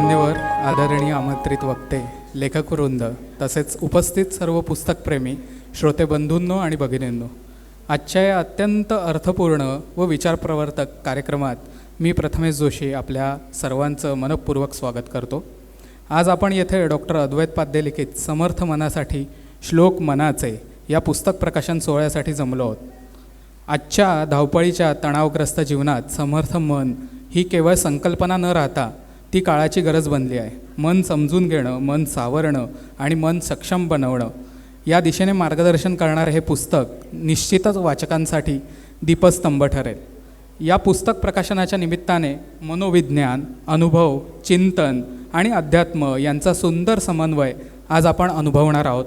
मान्यवर, आदरणीय आमंत्रित वक्ते, लेखकवृंद तसेच उपस्थित सर्व पुस्तकप्रेमी श्रोते बंधूंनो आणि भगिनींनो, आजच्या या अत्यंत अर्थपूर्ण व विचारप्रवर्तक कार्यक्रमात मी प्रथमेश जोशी आपल्या सर्वांचं मनःपूर्वक स्वागत करतो. आज आपण येथे डॉक्टर अद्वैत पाध्ये लिखित समर्थ मनासाठी श्लोक मनाचे या पुस्तक प्रकाशन सोहळ्यासाठी जमलो आहोत. आजच्या धावपळीच्या तणावग्रस्त जीवनात समर्थ मन ही केवळ संकल्पना न राहता ती काळाची गरज बनली आहे. मन समजून घेणं, मन सावरणं आणि मन सक्षम बनवणं या दिशेने मार्गदर्शन करणारे हे पुस्तक निश्चितच वाचकांसाठी दीपस्तंभ ठरेल. या पुस्तक प्रकाशनाच्या निमित्ताने मनोविज्ञान, अनुभव, चिंतन आणि अध्यात्म यांचा सुंदर समन्वय आज आपण अनुभवणार आहोत.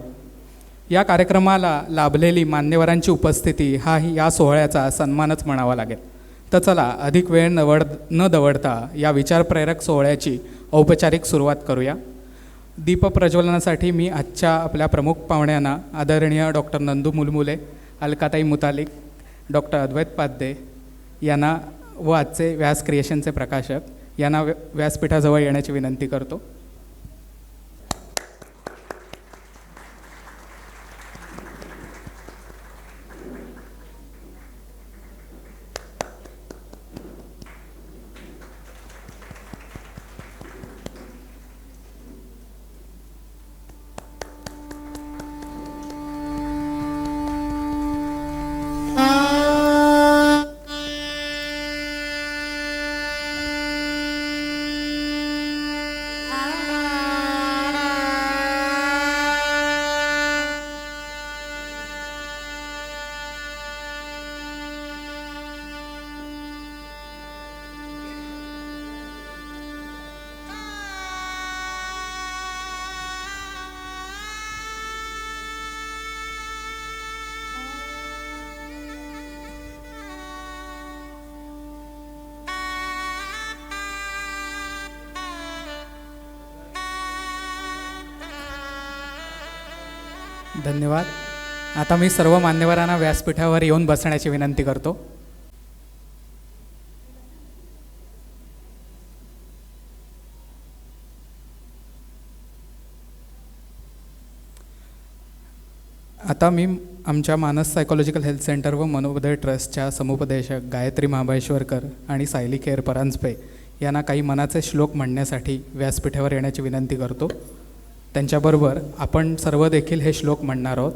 या कार्यक्रमाला लाभलेली मान्यवरांची उपस्थिती हा या सोहळ्याचा सन्मानच म्हणावा लागेल. तर चला, अधिक वेळ न दवडता या विचारप्रेरक सोहळ्याची औपचारिक सुरुवात करूया. दीपप्रज्वलनासाठी मी आजच्या आपल्या प्रमुख पाहुण्यांना आदरणीय डॉक्टर नंदू मुलमुले, अलकाताई मुतालिक, डॉक्टर अद्वैत पाध्ये यांना व आजचे व्यास क्रिएशनचे प्रकाशक यांना व्यासपीठाजवळ येण्याची विनंती करतो. धन्यवाद. आता मी सर्व मान्यवरांना व्यासपीठावर येऊन बसण्याची विनंती करतो. आता मी आमच्या मानस सायकोलॉजिकल हेल्थ सेंटर व मनोदय ट्रस्टच्या समुपदेशक गायत्री महाबळेश्वरकर आणि सायली केअर परांजपे यांना काही मनाचे श्लोक म्हणण्यासाठी व्यासपीठावर येण्याची विनंती करतो. त्यांच्याबरोबर आपण सर्व देखील हे श्लोक म्हणणार आहोत.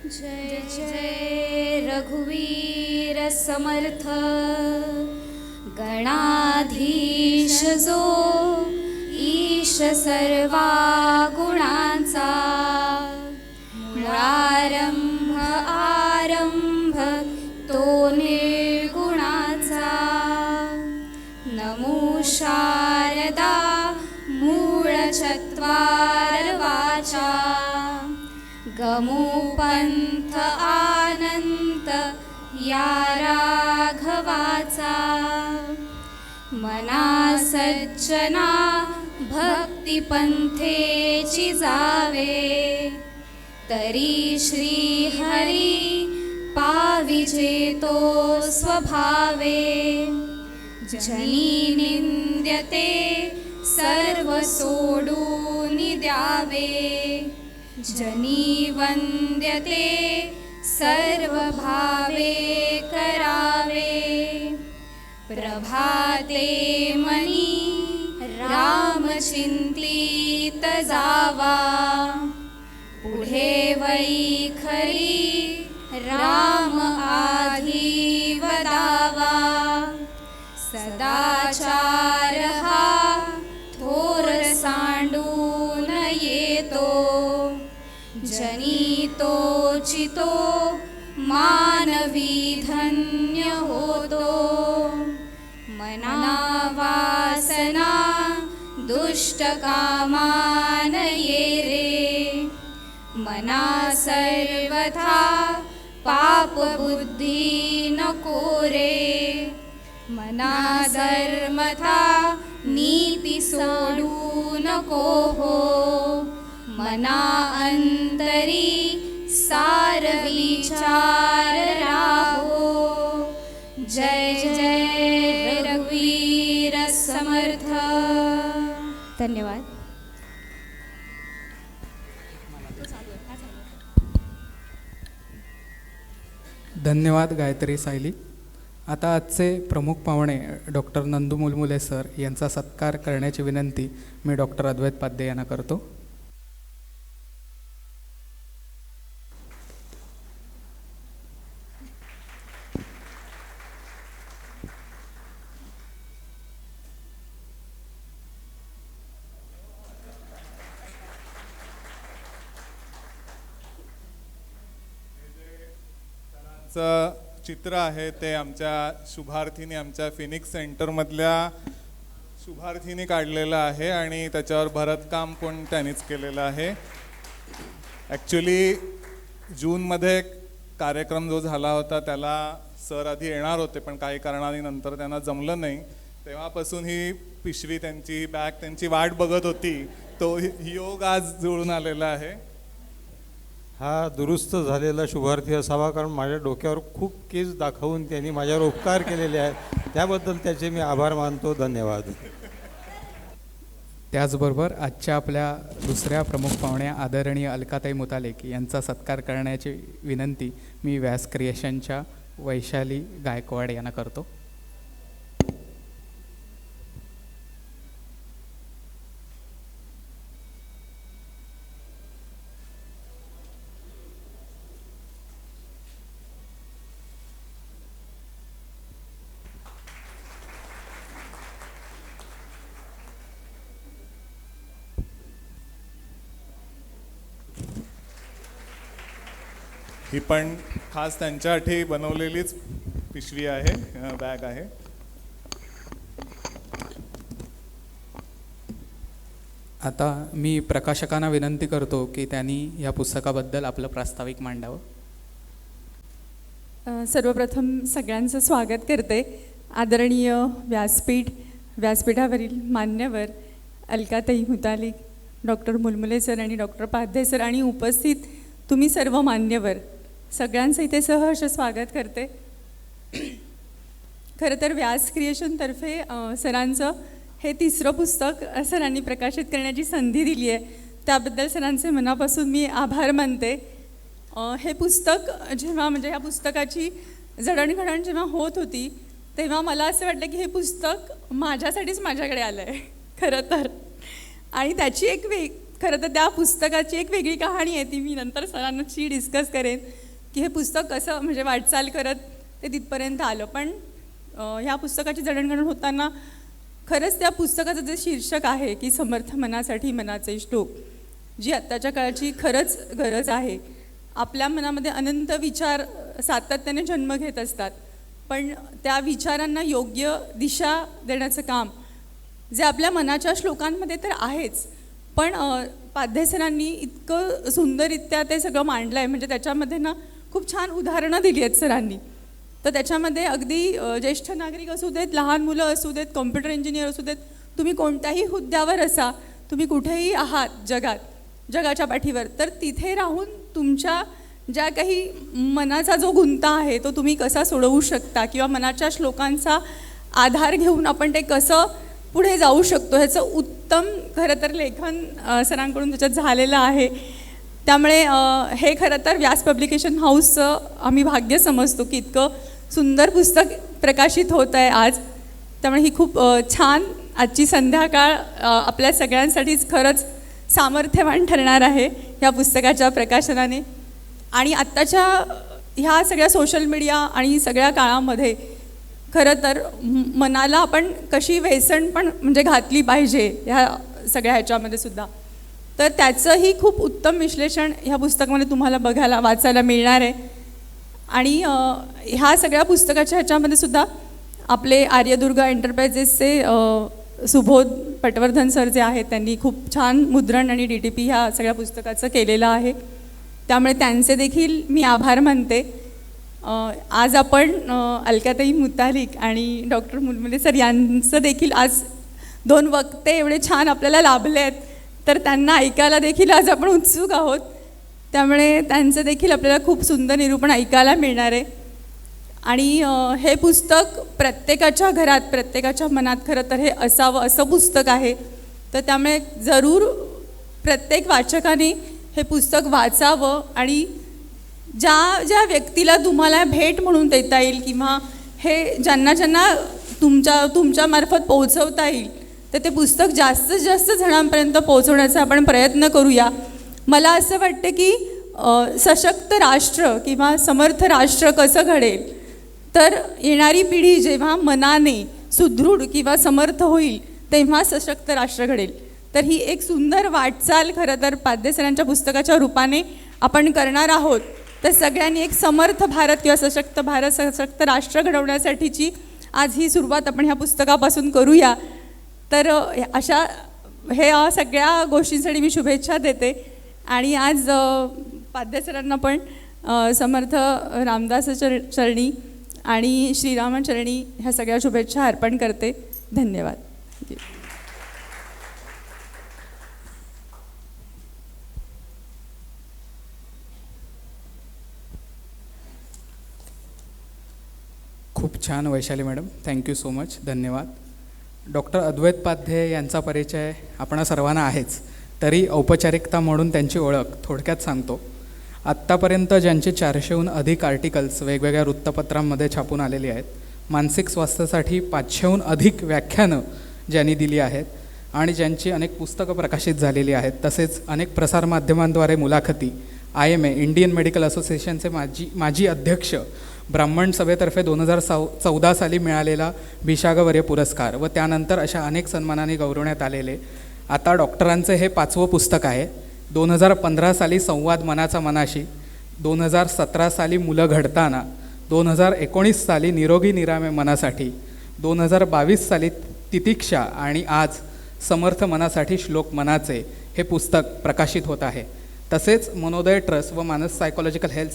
जय जय रघुवीर समर्थ, गणाधीश जो ईश सर्वा गुणांचा, मूळारंभ आरंभ तो निर्गुणाचा. नमो शारदा मूळ चत्वार वाचा, गमो पंथ आनंत या राघवाचा. मना सज्जना भक्ती पंथेची जावे, तरी श्री हरी पाविजे तो स्वभावे. जनी निंद्यते सर्व सोडून द्यावे, जनी वंद्यते सर्व भावे करावे. प्रभाते मनी राम चिंतित जावा, पुढे वळी खरी राम आधी वदावा. सदाचार हा थोर सांडून येतो, जनी तो चितो मानवी धन्य होतो. मना वासना दुष्ट कामान ये रे, मना सर्वथा पाप बुद्धी नको रे. मना धर्मथा नीती सोडू नको हो, मना अंतरी सार विचार राहो. धन्यवाद. धन्यवाद गायत्री सायली. आता आजचे प्रमुख पाहुणे डॉक्टर नंदू मुलमुले सर यांचा सत्कार करण्याची विनंती मी डॉक्टर अद्वैत पाध्ये यांना करतो. चित्र आहे ते आमच्या शुभार्थीने आमच्या फिनिक्स सेंटरमधल्या शुभार्थीने काढलेलं आहे आणि त्याच्यावर भरतकाम पण त्यांनीच केलेलं आहे. ॲक्च्युली जूनमध्ये कार्यक्रम जो झाला होता त्याला सर आधी येणार होते, पण काही कारणाने नंतर त्यांना जमलं नाही. तेव्हापासून ही पिशवी त्यांची बॅग त्यांची वाट बघत होती. तो योग आज जुळून आलेला आहे. हा दुरुस्त झालेला शुभार्थी असावा, कारण माझ्या डोक्यावर खूप केस दाखवून त्यांनी माझ्यावर उपकार केलेले आहेत. त्याबद्दल त्याचे मी आभार मानतो. धन्यवाद. त्याचबरोबर आजच्या आपल्या दुसऱ्या प्रमुख पाहुण्या आदरणीय अलकाताई मुतालिक यांचा सत्कार करण्याची विनंती मी व्यास क्रिएशनच्या वैशाली गायकवाड यांना करतो. ही पण खास त्यांच्यासाठी बनवलेलीच पिशवी आहे, बॅग आहे. आता मी प्रकाशकांना विनंती करतो की त्यांनी या पुस्तकाबद्दल आपलं प्रास्ताविक मांडावं. सर्वप्रथम सगळ्यांचं स्वागत करते. आदरणीय व्यासपीठावरील मान्यवर अलकाताई मुतालिक, डॉक्टर मुलमुले सर आणि डॉक्टर पाध्ये सर आणि उपस्थित तुम्ही सर्व मान्यवर सगळ्यांचं इथे सहर्ष स्वागत करते. खरं तर व्यास क्रिएशनतर्फे सरांचं हे तिसरं पुस्तक सरांनी प्रकाशित करण्याची संधी दिली आहे, त्याबद्दल सरांचे मनापासून मी आभार मानते. हे पुस्तक जेव्हा म्हणजे ह्या पुस्तकाची जडणघडण जेव्हा होत होती तेव्हा मला असं वाटलं की हे पुस्तक माझ्यासाठीच माझ्याकडे आलं आहे खरं तर. आणि त्याची खरं तर त्या पुस्तकाची एक वेगळी कहाणी आहे, ती मी नंतर सरांशी डिस्कस करेन की हे पुस्तक कसं म्हणजे वाटचाल करत ते तिथपर्यंत आलं. पण ह्या पुस्तकाची जडणघडण होताना खरंच त्या पुस्तकाचं जे शीर्षक आहे की समर्थ मनासाठी मनाचे श्लोक, जी आत्ताच्या काळाची खरंच गरज आहे. आपल्या मनामध्ये अनंत विचार सातत्याने जन्म घेत असतात, पण त्या विचारांना योग्य दिशा देण्याचं काम जे आपल्या मनाच्या श्लोकांमध्ये तर आहेच, पण पाध्ये सरांनी इतकं सुंदररित्या ते सगळं मांडलं आहे. म्हणजे त्याच्यामध्ये ना खूप छान उदाहरणं दिली आहेत सरांनी. तर त्याच्यामध्ये अगदी ज्येष्ठ नागरिक असू देत, लहान मुलं असू देत, कॉम्प्युटर इंजिनियर असू देत, तुम्ही कोणत्याही हुद्द्यावर असा, तुम्ही कुठेही आहात जगाच्या पाठीवर, तर तिथे राहून तुमच्या ज्या काही मनाचा जो गुंता आहे तो तुम्ही कसा सोडवू शकता किंवा मनाच्या श्लोकांचा आधार घेऊन आपण ते कसं पुढे जाऊ शकतो ह्याचं उत्तम खरं तर लेखन सरांकडून त्याच्यात झालेलं आहे. त्यामुळे हे खरं तर व्यास पब्लिकेशन हाऊसचं आम्ही भाग्य समजतो की इतकं सुंदर पुस्तक प्रकाशित होत आहे आज. त्यामुळे ही खूप छान आजची संध्याकाळ आपल्या सगळ्यांसाठीच खरंच सामर्थ्यवान ठरणार आहे ह्या पुस्तकाच्या प्रकाशनाने. आणि आत्ताच्या ह्या सगळ्या सोशल मीडिया आणि सगळ्या काळामध्ये खरं तर मनाला आपण कशी व्यसन पण म्हणजे घातली पाहिजे ह्या सगळ्या ह्याच्यामध्ये सुद्धा, तर त्याचंही खूप उत्तम विश्लेषण ह्या पुस्तकामध्ये तुम्हाला वाचायला मिळणार आहे. आणि ह्या सगळ्या पुस्तकाच्या ह्याच्यामध्ये सुद्धा आपले आर्यदुर्गा एंटरप्राइजेसचे सुबोध पटवर्धन सर जे आहेत त्यांनी खूप छान मुद्रण आणि DTP ह्या सगळ्या पुस्तकाचं केलेलं आहे, त्यामुळे त्यांचे देखील मी आभार मानते. आज आपण अलकाताई मुतालिक आणि डॉक्टर मुलमुले सर यांचं देखील आज 2 वक्ते एवढे छान आपल्याला लाभले आहेत, तर त्यांना ऐकायला देखील आज आपण उत्सुक आहोत. त्यामुळे त्यांचं देखील आपल्याला खूप सुंदर निरूपण ऐकायला मिळणार आहे. आणि हे पुस्तक प्रत्येकाच्या घरात प्रत्येकाच्या मनात खरं तर हे असावं असं पुस्तक आहे. तर त्यामुळे जरूर प्रत्येक वाचकाने हे पुस्तक वाचावं आणि ज्या ज्या व्यक्तीला तुम्हाला भेट म्हणून देता येईल किंवा हे ज्यांना ज्यांना तुमच्यामार्फत पोहोचवता येईल तर ते पुस्तक जास्तीत जास्त जणांपर्यंत पोहोचवण्याचा आपण प्रयत्न करूया. मला असं वाटतं की सशक्त राष्ट्र किंवा समर्थ राष्ट्र कसं घडेल तर येणारी पिढी जेव्हा मनाने सुदृढ किंवा समर्थ होईल तेव्हा सशक्त राष्ट्र घडेल. तर ही एक सुंदर वाटचाल खरं तर पाध्ये सरांच्या पुस्तकाच्या रूपाने आपण करणार आहोत. तर सगळ्यांनी एक समर्थ भारत किंवा सशक्त भारत सशक्त राष्ट्र घडवण्यासाठीची आज ही सुरुवात आपण ह्या पुस्तकापासून करूया. तर अशा सगळ्या गोष्टींसाठी मी शुभेच्छा देते. आणि आज पाध्ये सरांना पण समर्थ रामदास चरणी आणि श्रीरामचरणी ह्या सगळ्या शुभेच्छा अर्पण करते. धन्यवाद. खूप छान Vaishali madam, thank you so much, धन्यवाद. डॉक्टर अद्वैत पाध्ये यांचा परिचय आपणा सर्वांना आहेच, तरी औपचारिकता म्हणून त्यांची ओळख थोडक्यात सांगतो. आत्तापर्यंत ज्यांचे 400हून अधिक आर्टिकल्स वेगवेगळ्या वृत्तपत्रांमध्ये छापून आलेली आहेत, मानसिक स्वास्थ्यासाठी 500हून अधिक व्याख्यानं ज्यांनी दिली आहेत आणि ज्यांची अनेक पुस्तकं प्रकाशित झालेली आहेत, तसेच अनेक प्रसारमाध्यमांद्वारे मुलाखती, IMA इंडियन मेडिकल असोसिएशनचे माजी अध्यक्ष, ब्राह्मण सभेतर्फे 2014 साली मिळालेला भिशागवर्य पुरस्कार व त्यानंतर अशा अनेक सन्मानाने गौरवण्यात आलेले आता डॉक्टरांचे हे 5वं पुस्तक आहे. 2015 साली संवाद मनाचा मनाशी, 2017 साली मुलं घडताना, 2019 साली निरोगी निरामे मनासाठी, 2022 साली तितिक्षा आणि आज समर्थ मनासाठी श्लोक मनाचे हे पुस्तक प्रकाशित होत आहे. तसेच मनोदय ट्रस्ट व मानस सायकोलॉजिकल हेल्थ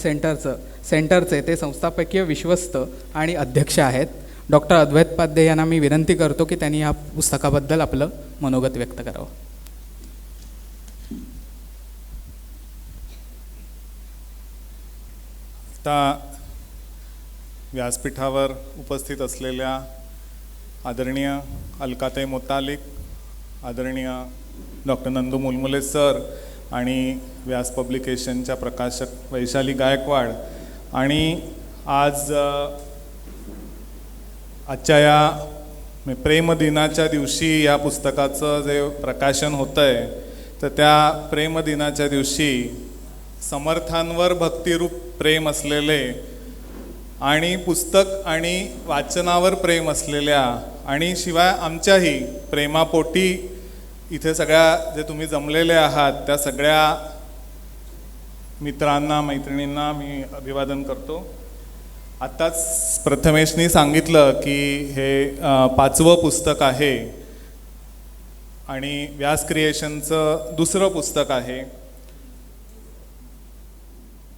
सेंटरचे ते संस्थापकीय विश्वस्त आणि अध्यक्ष आहेत. डॉक्टर अद्वैत पाध्ये यांना मी विनंती करतो की त्यांनी या पुस्तकाबद्दल आपलं मनोगत व्यक्त करावं. आता व्यासपीठावर उपस्थित असलेल्या आदरणीय अलकाताई मोतालिक, आदरणीय डॉक्टर नंदू मुलमुले सर आणि व्यास पब्लिकेशनच्या प्रकाशक वैशाली गायकवाड आणि आजच्या या प्रेमदिनाच्या दिवशी या पुस्तकाचं जे प्रकाशन होतं आहे, तर त्या प्रेमदिनाच्या दिवशी समर्थांवर भक्तिरूप प्रेम असलेले आणि पुस्तक आणि वाचनावर प्रेम असलेल्या आणि शिवाय आमच्याही प्रेमापोटी इथे सगळ्या जे तुम्ही जमलेले आहात त्या सगळ्या मित्रांना मैत्रिणींना मी अभिवादन करतो. आत्ताच प्रथमेशनी सांगितलं की हे 5वं पुस्तक आहे आणि व्यास क्रिएशनचं 2रं पुस्तक आहे.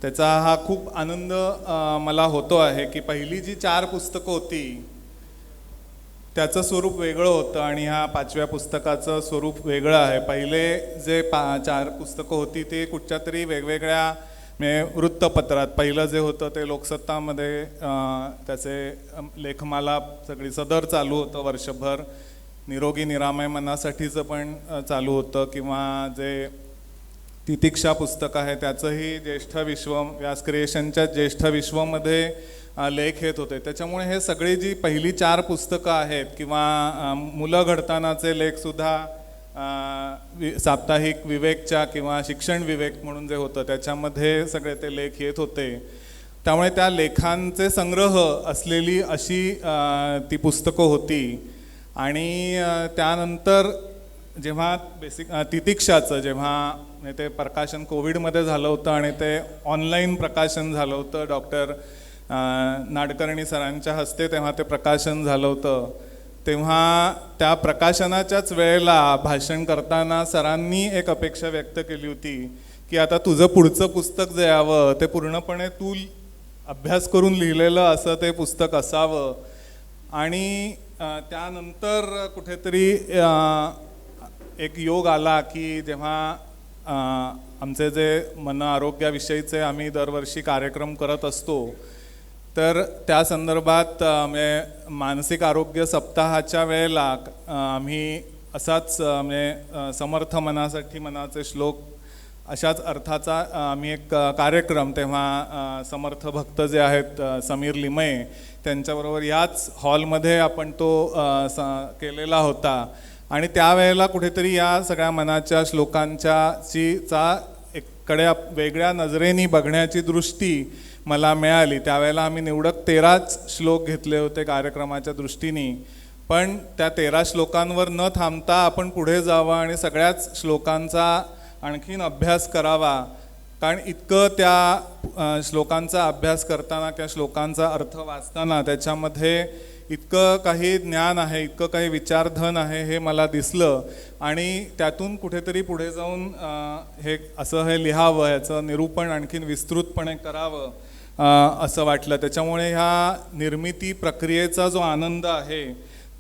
त्याचा हा खूप आनंद मला होतो आहे की पहिली जी 4 पुस्तकं होती त्याचं स्वरूप वेगळं होतं आणि ह्या 5व्या पुस्तकाचं स्वरूप वेगळं आहे. पहिले जे 4 पुस्तकं होती ते कुठच्या तरी वेगवेगळ्या वृत्तपत्रात, पहिलं जे होतं ते लोकसत्तामध्ये त्याचे लेखमाला सगळी सदर चालू होतं वर्षभर, निरोगी निरामय मनासाठीचं पण चालू होतं, किंवा जे तितिक्षा पुस्तक आहे त्याचंही ज्येष्ठ विश्व व्यास क्रिएशनच्या ज्येष्ठ विश्वमध्ये लेख येत होते. त्याच्यामुळे हे सगळी जी पहिली 4 पुस्तकं आहेत किंवा मुलं घडतानाचे लेखसुद्धा साप्ताहिक विवेकच्या किंवा शिक्षण विवेक म्हणून जे होतं त्याच्यामध्ये सगळे ते लेख येत होते. त्यामुळे त्या लेखांचे संग्रह असलेली अशी ती पुस्तकं होती. आणि त्यानंतर जेव्हा तितिक्षाचं जेव्हा ते प्रकाशन कोविडमध्ये झालं होतं आणि ते ऑनलाईन प्रकाशन झालं होतं डॉक्टर नाडकर्णी सरांच्या हस्ते, तेव्हा ते प्रकाशन झालं होतं. तेव्हा त्या प्रकाशनाच्याच वेळेला भाषण करताना सरांनी एक अपेक्षा व्यक्त केली होती की आता तुझं पुढचं पुस्तक जे यावं ते पूर्णपणे तू अभ्यास करून लिहिलेलं असं ते पुस्तक असावं. आणि त्यानंतर कुठेतरी एक योग आला की जेव्हा आमचे जे मन आरोग्याविषयीचे आम्ही दरवर्षी कार्यक्रम करत असतो, तर त्या संदर्भात मानसिक आरोग्य सप्ताहाच्या वेळेला आम्ही असाच म्हणजे समर्थ मनासाठी मनाचे श्लोक अशाच अर्थाचा आम्ही एक कार्यक्रम तेव्हा समर्थ भक्त जे आहेत समीर लिमये त्यांच्याबरोबर याच हॉलमध्ये आपण तो केलेला होता आणि त्यावेळेला कुठेतरी या सगळ्या मनाच्या श्लोकांच्या कडे वेगळ्या नजरेने बघण्याची दृष्टी मला मिळाली. त्यावेळेला आम्ही निवडक 13च श्लोक घेतले होते कार्यक्रमाच्या दृष्टीने, पण त्या 13 श्लोकांवर न थांबता आपण पुढे जावं आणि सगळ्याच श्लोकांचा आणखीन अभ्यास करावा. कारण इतकं त्या श्लोकांचा अभ्यास करताना त्या श्लोकांचा अर्थ वाचताना त्याच्यामध्ये इतकं काही ज्ञान आहे, इतकं काही विचारधन आहे हे मला दिसलं आणि त्यातून कुठेतरी पुढे जाऊन हे लिहावं, याचं निरूपण आणखीन विस्तृतपणे करावं असं वाटलं. त्याच्यामुळे ह्या निर्मिती प्रक्रियेचा जो आनंद आहे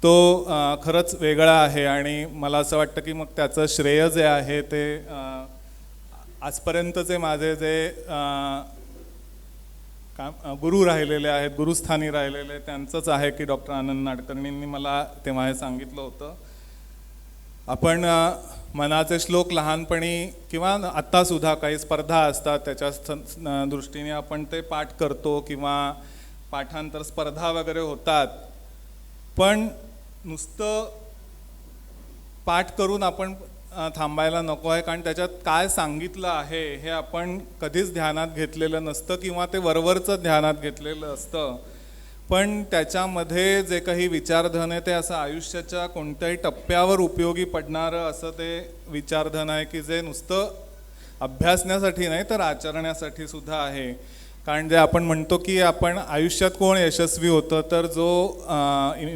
तो खरंच वेगळा आहे आणि मला असं वाटतं की मग त्याचं श्रेय जे आहे ते आजपर्यंतचे माझे जे गुरु राहिलेले आहेत, गुरुस्थानी राहिलेले त्यांचंच आहे की डॉक्टर आनंद नाडकर्णींनी मला तेव्हा हे सांगितलं होतं. आपण मनाचे श्लोक लहानपणी किंवा आत्तासुद्धा काही स्पर्धा असतात त्याच्या दृष्टीने आपण ते पाठ करतो किंवा पाठांतर स्पर्धा वगैरे होतात, पण नुसतं पाठ करून आपण थांबायला नको आहे. कारण त्याच्यात काय सांगितलं आहे हे आपण कधीच ध्यानात घेतलेलं नसतं किंवा ते वरवरचं ध्यानात घेतलेलं असतं, पण त्याच्यामध्ये जे काही विचारधन आहे ते असं आयुष्याच्या कोणत्याही टप्प्यावर उपयोगी पडणारं असं ते विचारधन आहे की जे नुसतं अभ्यासण्यासाठी नाही तर आचरण्यासाठी सुद्धा आहे. कारण जे आपण म्हणतो की आपण आयुष्यात कोण यशस्वी होतं, तर जो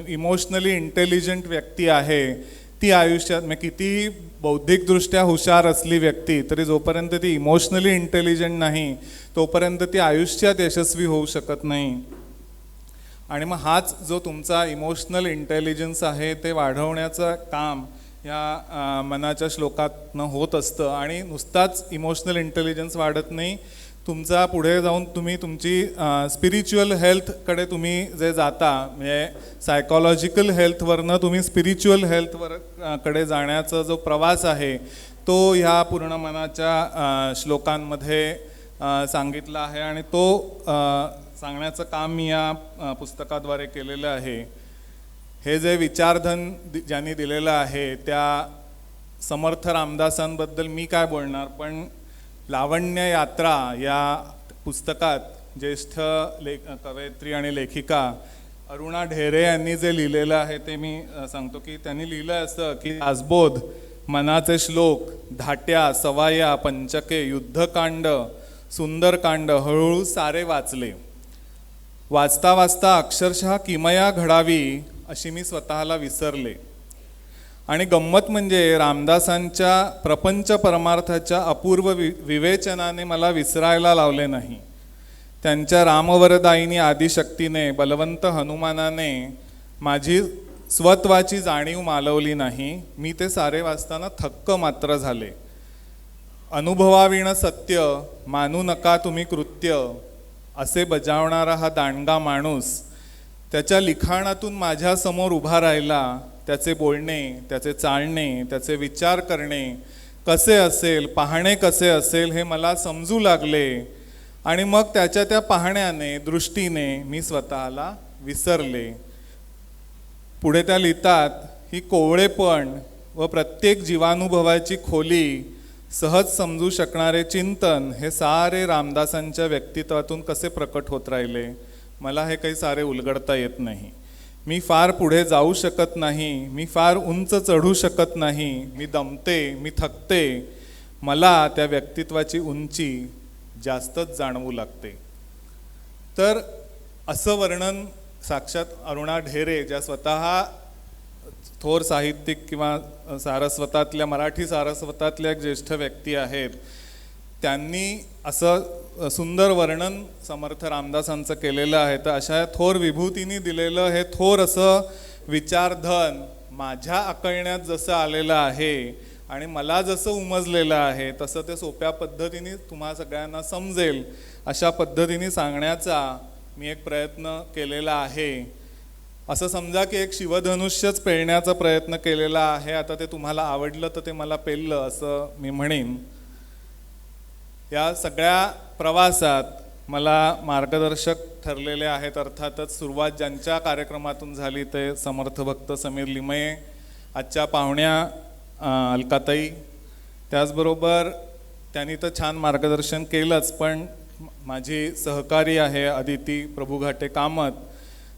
इमोशनली इंटेलिजंट व्यक्ती आहे ती आयुष्यात म्हणजे कितीही बौद्धिकदृष्ट्या हुशार असली व्यक्ती तरी जोपर्यंत ती इमोशनली इंटेलिजंट नाही तोपर्यंत ती आयुष्यात यशस्वी होऊ शकत नाही. आणि मग हाच जो तुमचा इमोशनल इंटेलिजन्स आहे ते वाढवण्याचं काम या मनाच्या श्लोकातनं होत असतं. आणि नुसताच इमोशनल इंटेलिजन्स वाढत नाही, तुमचा पुढे जाऊन तुम्ही तुमची स्पिरिच्युअल हेल्थकडे तुम्ही जे जाता म्हणजे सायकॉलॉजिकल हेल्थवरनं तुम्ही स्पिरिच्युअल कडे जाण्याचा जो प्रवास आहे तो ह्या पूर्ण मनाच्या श्लोकांमध्ये सांगितला आहे आणि तो सांगण्याचं काम मी या पुस्तकाद्वारे केलेलं आहे. हे जे विचारधन ज्यांनी दिलेलं आहे त्या समर्थ रामदासांबद्दल मी काय बोलणार, पण लावण्य यात्रा या पुस्तकात ज्येष्ठ कवयित्री आणि लेखिका अरुणा ढेरे यांनी जे लिहिलेलं आहे ते मी सांगतो की त्यांनी लिहिलं असं की दासबोध, मनाचे श्लोक, धाट्या, सवाया, पंचके, युद्धकांड, सुंदरकांड हळूहळू सारे वाचले. वाचता वाचता अक्षरशः किमया घडावी अशी मी स्वतःला विसरले. आणि गंमत म्हणजे रामदासांच्या प्रपंच परमार्थाच्या अपूर्व विवेचनाने मला विसरायला लावले नाही. त्यांच्या रामवरदायिनी आदिशक्तीने, बलवंत हनुमानाने माझी स्वत्वाची जाणीव मालवली नाही. मी ते सारे वाचताना थक्क मात्र झाले. अनुभवाविण सत्य मानू नका तुम्ही कृत्य असे बजावणारा हा दांडगा माणूस त्याच्या लिखाणातून माझ्यासमोर उभा राहिला. त्याचे बोलणे, त्याचे चालणे, त्याचे विचार करणे कसे असेल, पाहणे कसे असेल हे मला समजू लागले. आणि मग त्याच्या त्या पाहण्याने, दृष्टीने मी स्वतःला विसरले. पुढे त्या लिहितात, ही कोवळेपण व प्रत्येक जीवानुभवाची खोली सहज समजू शकणारे चिंतन हे सारे रामदासांच्या व्यक्तित्वातून कसे प्रकट होत राहिले. मला हे काही सारे उलगडता येत नाही. मी फार पुढे जाऊ शकत नाही, मी फार उंच चढू शकत नाही, मी दमते, मी थकते. मला त्या व्यक्तित्वाची उंची जास्तच जाणवू लागते. तर असं वर्णन साक्षात अरुणा ढेरे ज्या स्वतः थोर साहित्यिक किंवा सारस्वतातल्या, मराठी सारस्वतातल्या एक ज्येष्ठ व्यक्ती आहेत, त्यांनी असं सुंदर वर्णन समर्थ रामदासांचं केलेलं आहे. तर अशा थोर विभूतींनी दिलेलं हे थोर असं विचारधन माझ्या आकळण्यात जसं आलेलं आहे आणि मला जसं उमजलेलं आहे तसं ते सोप्या पद्धतीने तुम्हा सगळ्यांना समजेल अशा पद्धतीने सांगण्याचा मी एक प्रयत्न केलेला आहे. असं समजा की एक शिवधनुष्यच पेलण्याचा प्रयत्न केलेला आहे. आता ते तुम्हाला आवडलं तर ते मला पेललं असं मी म्हणेन. या सगळ्या प्रवासात मला मार्गदर्शक ठरलेले आहेत. अर्थातच सुरुवात ज्यांच्या कार्यक्रमातून झाली ते समर्थ भक्त समीर लिमये, आजच्या पाहुण्या अलकाताई. त्याचबरोबर त्यांनी तर छान मार्गदर्शन केलंच, पण माझी सहकारी आहे अदिती प्रभुघाटे कामत.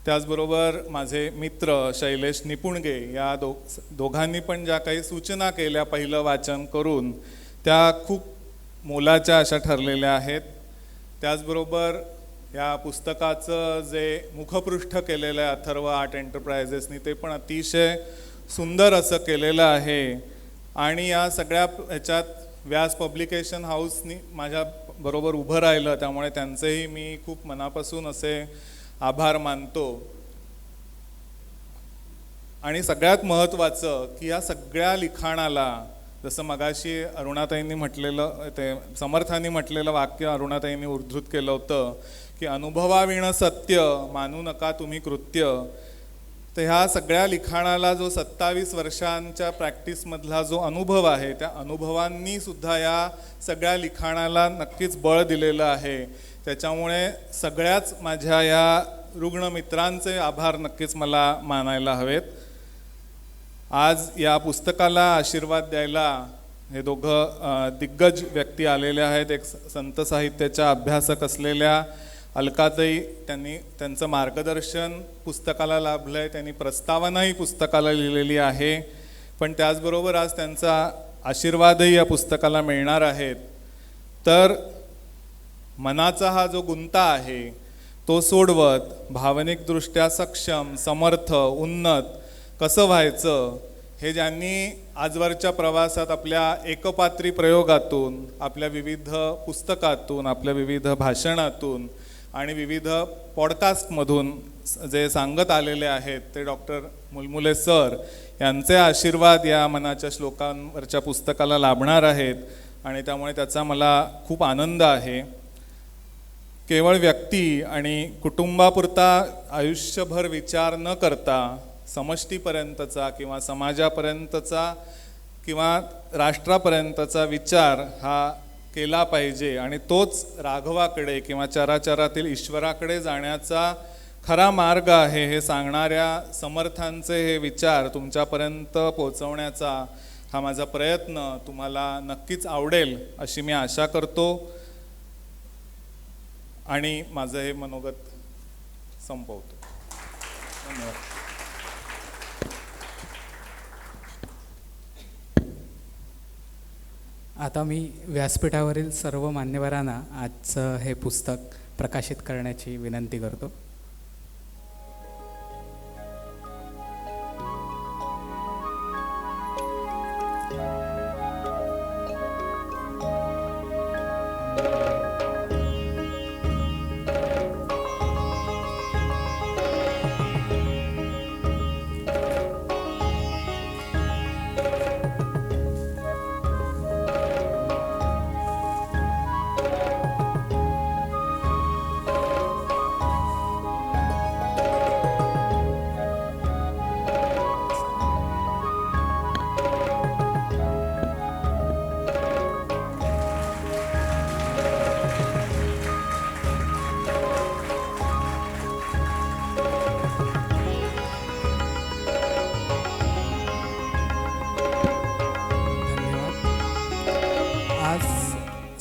त्याचबरोबर माझे मित्र शैलेश निपुणगे, या दोघांनी पण ज्या काही सूचना केल्या पहिलं वाचन करून, त्या खूप मोलाच्या अशा ठरलेल्या आहेत. त्याचबरोबर या पुस्तकाचं जे मुखपृष्ठ केलेलं आहे अथर्व आर्ट एंटरप्राइजेसनी, ते पण अतिशय सुंदर असं केलेलं आहे. आणि या सगळ्या ह्याच्यात व्यास पब्लिकेशन हाऊसनी माझ्या बरोबर उभं राहिलं, त्यामुळे त्यांचेही मी खूप मनापासून असे आभार मानतो. आणि सगळ्यात महत्त्वाचं की या सगळ्या लिखाणाला, जसं मगाशी अरुणाताईंनी म्हटलेलं, ते समर्थांनी म्हटलेलं वाक्य अरुणाताईंनी उद्धृत केलं होतं की अनुभवाविण सत्य मानू नका तुम्ही कृत्य. तर ह्या सगळ्या लिखाणाला जो 27 वर्षांच्या प्रॅक्टिसमधला जो अनुभव आहे, त्या अनुभवांनी सुद्धा या सगळ्या लिखाणाला नक्कीच बळ दिलेलं आहे. त्याच्यामुळे सगळ्याच माझ्या या रुग्ण मित्रांचे आभार नक्कीच मला मानायला हवेत. आज या पुस्तकाला आशीर्वाद द्यायला हे दोघं दिग्गज व्यक्ती आलेले आहेत. एक संत साहित्याच्या अभ्यासक असलेल्या अलकाताई, त्यांचं मार्गदर्शन पुस्तकाला लाभलं आहे. त्यांनी प्रस्तावनाही पुस्तकाला लिहिलेली आहे, पण त्याचबरोबर आज त्यांचा आशीर्वादही या पुस्तकाला मिळणार आहेत. तर मनाचा हा जो गुंता आहे तो सोडवत भावनिकदृष्ट्या सक्षम, समर्थ, उन्नत कसं व्हायचं हे ज्यांनी आजवरच्या प्रवासात आपल्या एकपात्री प्रयोगातून, आपल्या विविध पुस्तकातून, आपल्या विविध भाषणातून आणि विविध पॉडकास्टमधून जे सांगत आलेले आहेत, ते डॉक्टर मुलमुले सर यांचे आशीर्वाद या मनाच्या श्लोकांवरच्या पुस्तकाला लाभणार आहेत. आणि त्यामुळे त्याचा मला खूप आनंद आहे. केवळ व्यक्ती आणि कुटुंबापुरता आयुष्यभर विचार न करता समष्टीपर्यंतचा किंवा समाजापर्यंतचा किंवा राष्ट्रापर्यंतचा विचार हा केला पाहिजे. आणि तोच राघवाकडे किंवा चराचरातील ईश्वराकडे जाण्याचा खरा मार्ग आहे हे सांगणाऱ्या समर्थांचे हे विचार तुमच्यापर्यंत पोहोचवण्याचा हा माझा प्रयत्न तुम्हाला नक्कीच आवडेल अशी मी आशा करतो. आणि माझं हे मनोगत संपवतो. धन्यवाद. आता मी व्यासपीठावरील सर्व मान्यवरांना आजचं हे पुस्तक प्रकाशित करण्याची विनंती करतो.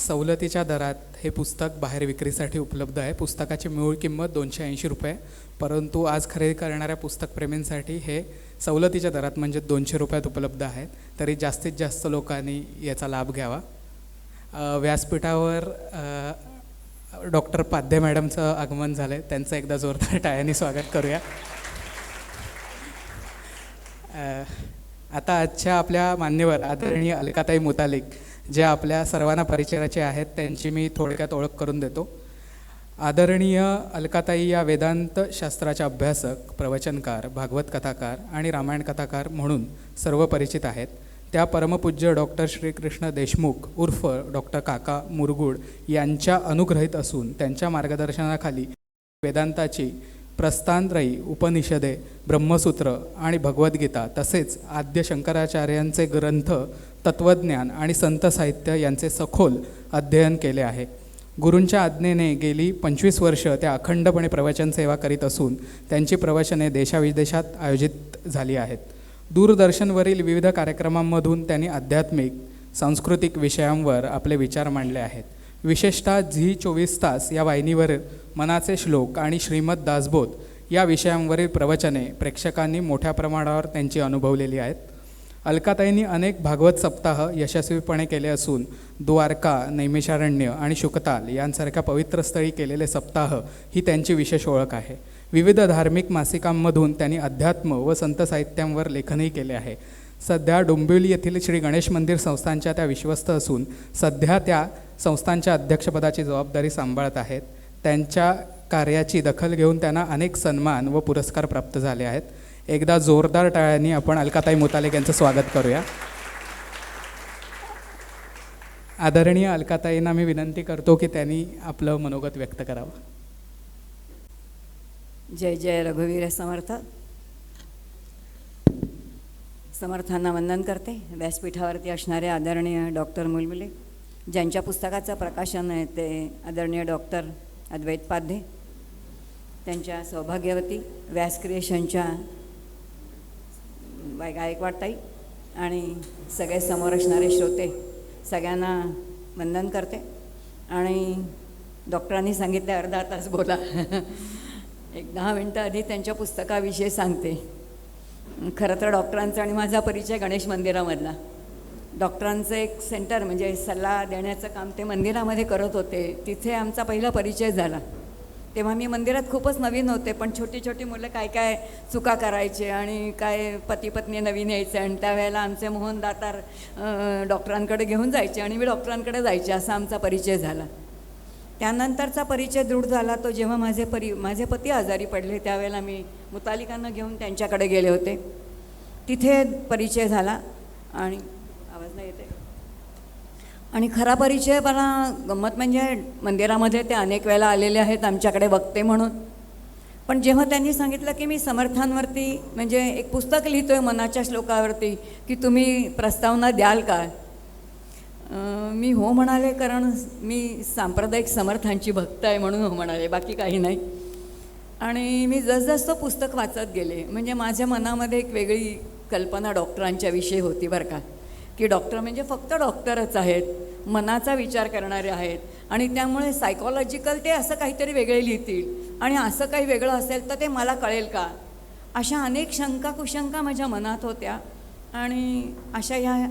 सवलतीच्या दरात हे पुस्तक बाहेर विक्रीसाठी उपलब्ध आहे. पुस्तकाची मूळ किंमत 280 रुपये, परंतु आज खरेदी करणाऱ्या पुस्तकप्रेमींसाठी हे सवलतीच्या दरात म्हणजे 200 रुपयात उपलब्ध आहेत. तरी जास्तीत जास्त लोकांनी याचा लाभ घ्यावा. व्यासपीठावर डॉक्टर पाध्ये मॅडमचं आगमन झालं आहे. त्यांचं एकदा जोरदार टाळ्यांनी स्वागत करूया. आता आजच्या आपल्या मान्यवर आदरणीय अलकाताई मुतालिक, जे आपल्या सर्वांना परिचयाचे आहेत, त्यांची मी थोडक्यात ओळख करून देतो. आदरणीय अलकाताई या वेदांत शास्त्राच्या अभ्यासक, प्रवचनकार, भागवत कथाकार आणि रामायण कथाकार म्हणून सर्व परिचित आहेत. त्या परमपूज्य डॉक्टर श्रीकृष्ण देशमुख उर्फ डॉक्टर काका मुरगुड यांच्या अनुग्रहित असून त्यांच्या मार्गदर्शनाखाली वेदांताची प्रस्थानत्रयी, उपनिषदे, ब्रह्मसूत्र आणि भगवद्गीता तसेच आद्य शंकराचार्यांचे ग्रंथ, तत्त्वज्ञान आणि संत साहित्य यांचे सखोल अध्ययन केले आहे. गुरूंच्या आज्ञेने गेली 25 वर्ष त्या अखंडपणे प्रवचन सेवा करीत असून त्यांची प्रवचने देशाविदेशात आयोजित झाली आहेत. दूरदर्शनवरील विविध कार्यक्रमांमधून त्यांनी आध्यात्मिक, सांस्कृतिक विषयांवर आपले विचार मांडले आहेत. विशेषतः झी 24 तास या वाहिनीवर मनाचे श्लोक आणि श्रीमद दासबोध या विषयांवरील प्रवचने प्रेक्षकांनी मोठ्या प्रमाणावर त्यांची अनुभवलेली आहेत. अलकाताईंनी अनेक भागवत सप्ताह यशस्वीपणे केले असून द्वारका, नैमिषारण्य आणि शुकताल यांसारख्या पवित्र स्थळी केलेले सप्ताह ही त्यांची विशेष ओळख आहे. विविध धार्मिक मासिकांमधून त्यांनी अध्यात्म व संत साहित्यांवर लेखनही केले आहे. सध्या डोंबिवली येथील श्री गणेश मंदिर संस्थानच्या त्या विश्वस्त असून सध्या त्या संस्थांच्या अध्यक्षपदाची जबाबदारी सांभाळत आहेत. त्यांच्या कार्याची दखल घेऊन त्यांना अनेक सन्मान व पुरस्कार प्राप्त झाले आहेत. एकदा जोरदार टाळ्यांनी आपण अलकाताई मुतालिक यांचं स्वागत करूया. आदरणीय अलकाताईंना मी विनंती करतो की त्यांनी आपलं मनोगत व्यक्त करावं. जय जय रघुवीर समर्थ. समर्थांना वंदन करते. व्यासपीठावरती असणारे आदरणीय डॉक्टर मुलमुले, ज्यांच्या पुस्तकाचं प्रकाशन आहे ते आदरणीय डॉक्टर अद्वैत पाध्ये, त्यांच्या सौभाग्यवती व्यास क्रिएशनच्या गायकवाडताई आणि सगळे समोर असणारे श्रोते सगळ्यांना वंदन करते. आणि डॉक्टरांनी सांगितले अर्धा तास बोला. एक 10 मिनटं आधी त्यांच्या पुस्तकाविषयी सांगते. खरं तर डॉक्टरांचा आणि माझा परिचय गणेश मंदिरामधला. डॉक्टरांचं एक सेंटर म्हणजे सल्ला देण्याचं काम ते मंदिरामध्ये करत होते. तिथे आमचा पहिला परिचय झाला. तेव्हा मी मंदिरात खूपच नवीन होते, पण छोटी छोटी मुलं काय काय चुका करायचे आणि काय पती पत्नी नवीन यायचे. आणि त्यावेळेला आमचे मोहन दातार डॉक्टरांकडे घेऊन जायचे आणि मी डॉक्टरांकडे जायचे. असा आमचा परिचय झाला. त्यानंतरचा परिचय दृढ झाला तो जेव्हा माझे पती आजारी पडले, त्यावेळेला मी मुतालिकांना घेऊन त्यांच्याकडे गेले होते. तिथे परिचय झाला. आणि आवाज नाही येते. आणि खरा परिचय मला गंमत म्हणजे मंदिरामध्ये ते अनेक वेळेला आलेले आहेत आमच्याकडे वक्ते म्हणून. पण जेव्हा त्यांनी सांगितलं की मी समर्थांवरती म्हणजे एक पुस्तक लिहितो आहे मनाच्या श्लोकावरती, की तुम्ही प्रस्तावना द्याल का, मी हो म्हणाले. कारण मी सांप्रदायिक समर्थांची भक्त आहे म्हणून हो म्हणाले, बाकी काही नाही. आणि मी जसजसं पुस्तक वाचत गेले म्हणजे माझ्या मनामध्ये एक वेगळी कल्पना डॉक्टरांच्या विषयी होती बरं का, की डॉक्टर म्हणजे फक्त डॉक्टरच आहेत, मनाचा विचार करणारे आहेत. आणि त्यामुळे सायकॉलॉजिकल ते असं काहीतरी वेगळे लिहितील आणि असं काही वेगळं असेल तर ते मला कळेल का, अशा अनेक शंका कुशंका माझ्या मनात होत्या. आणि अशा ह्या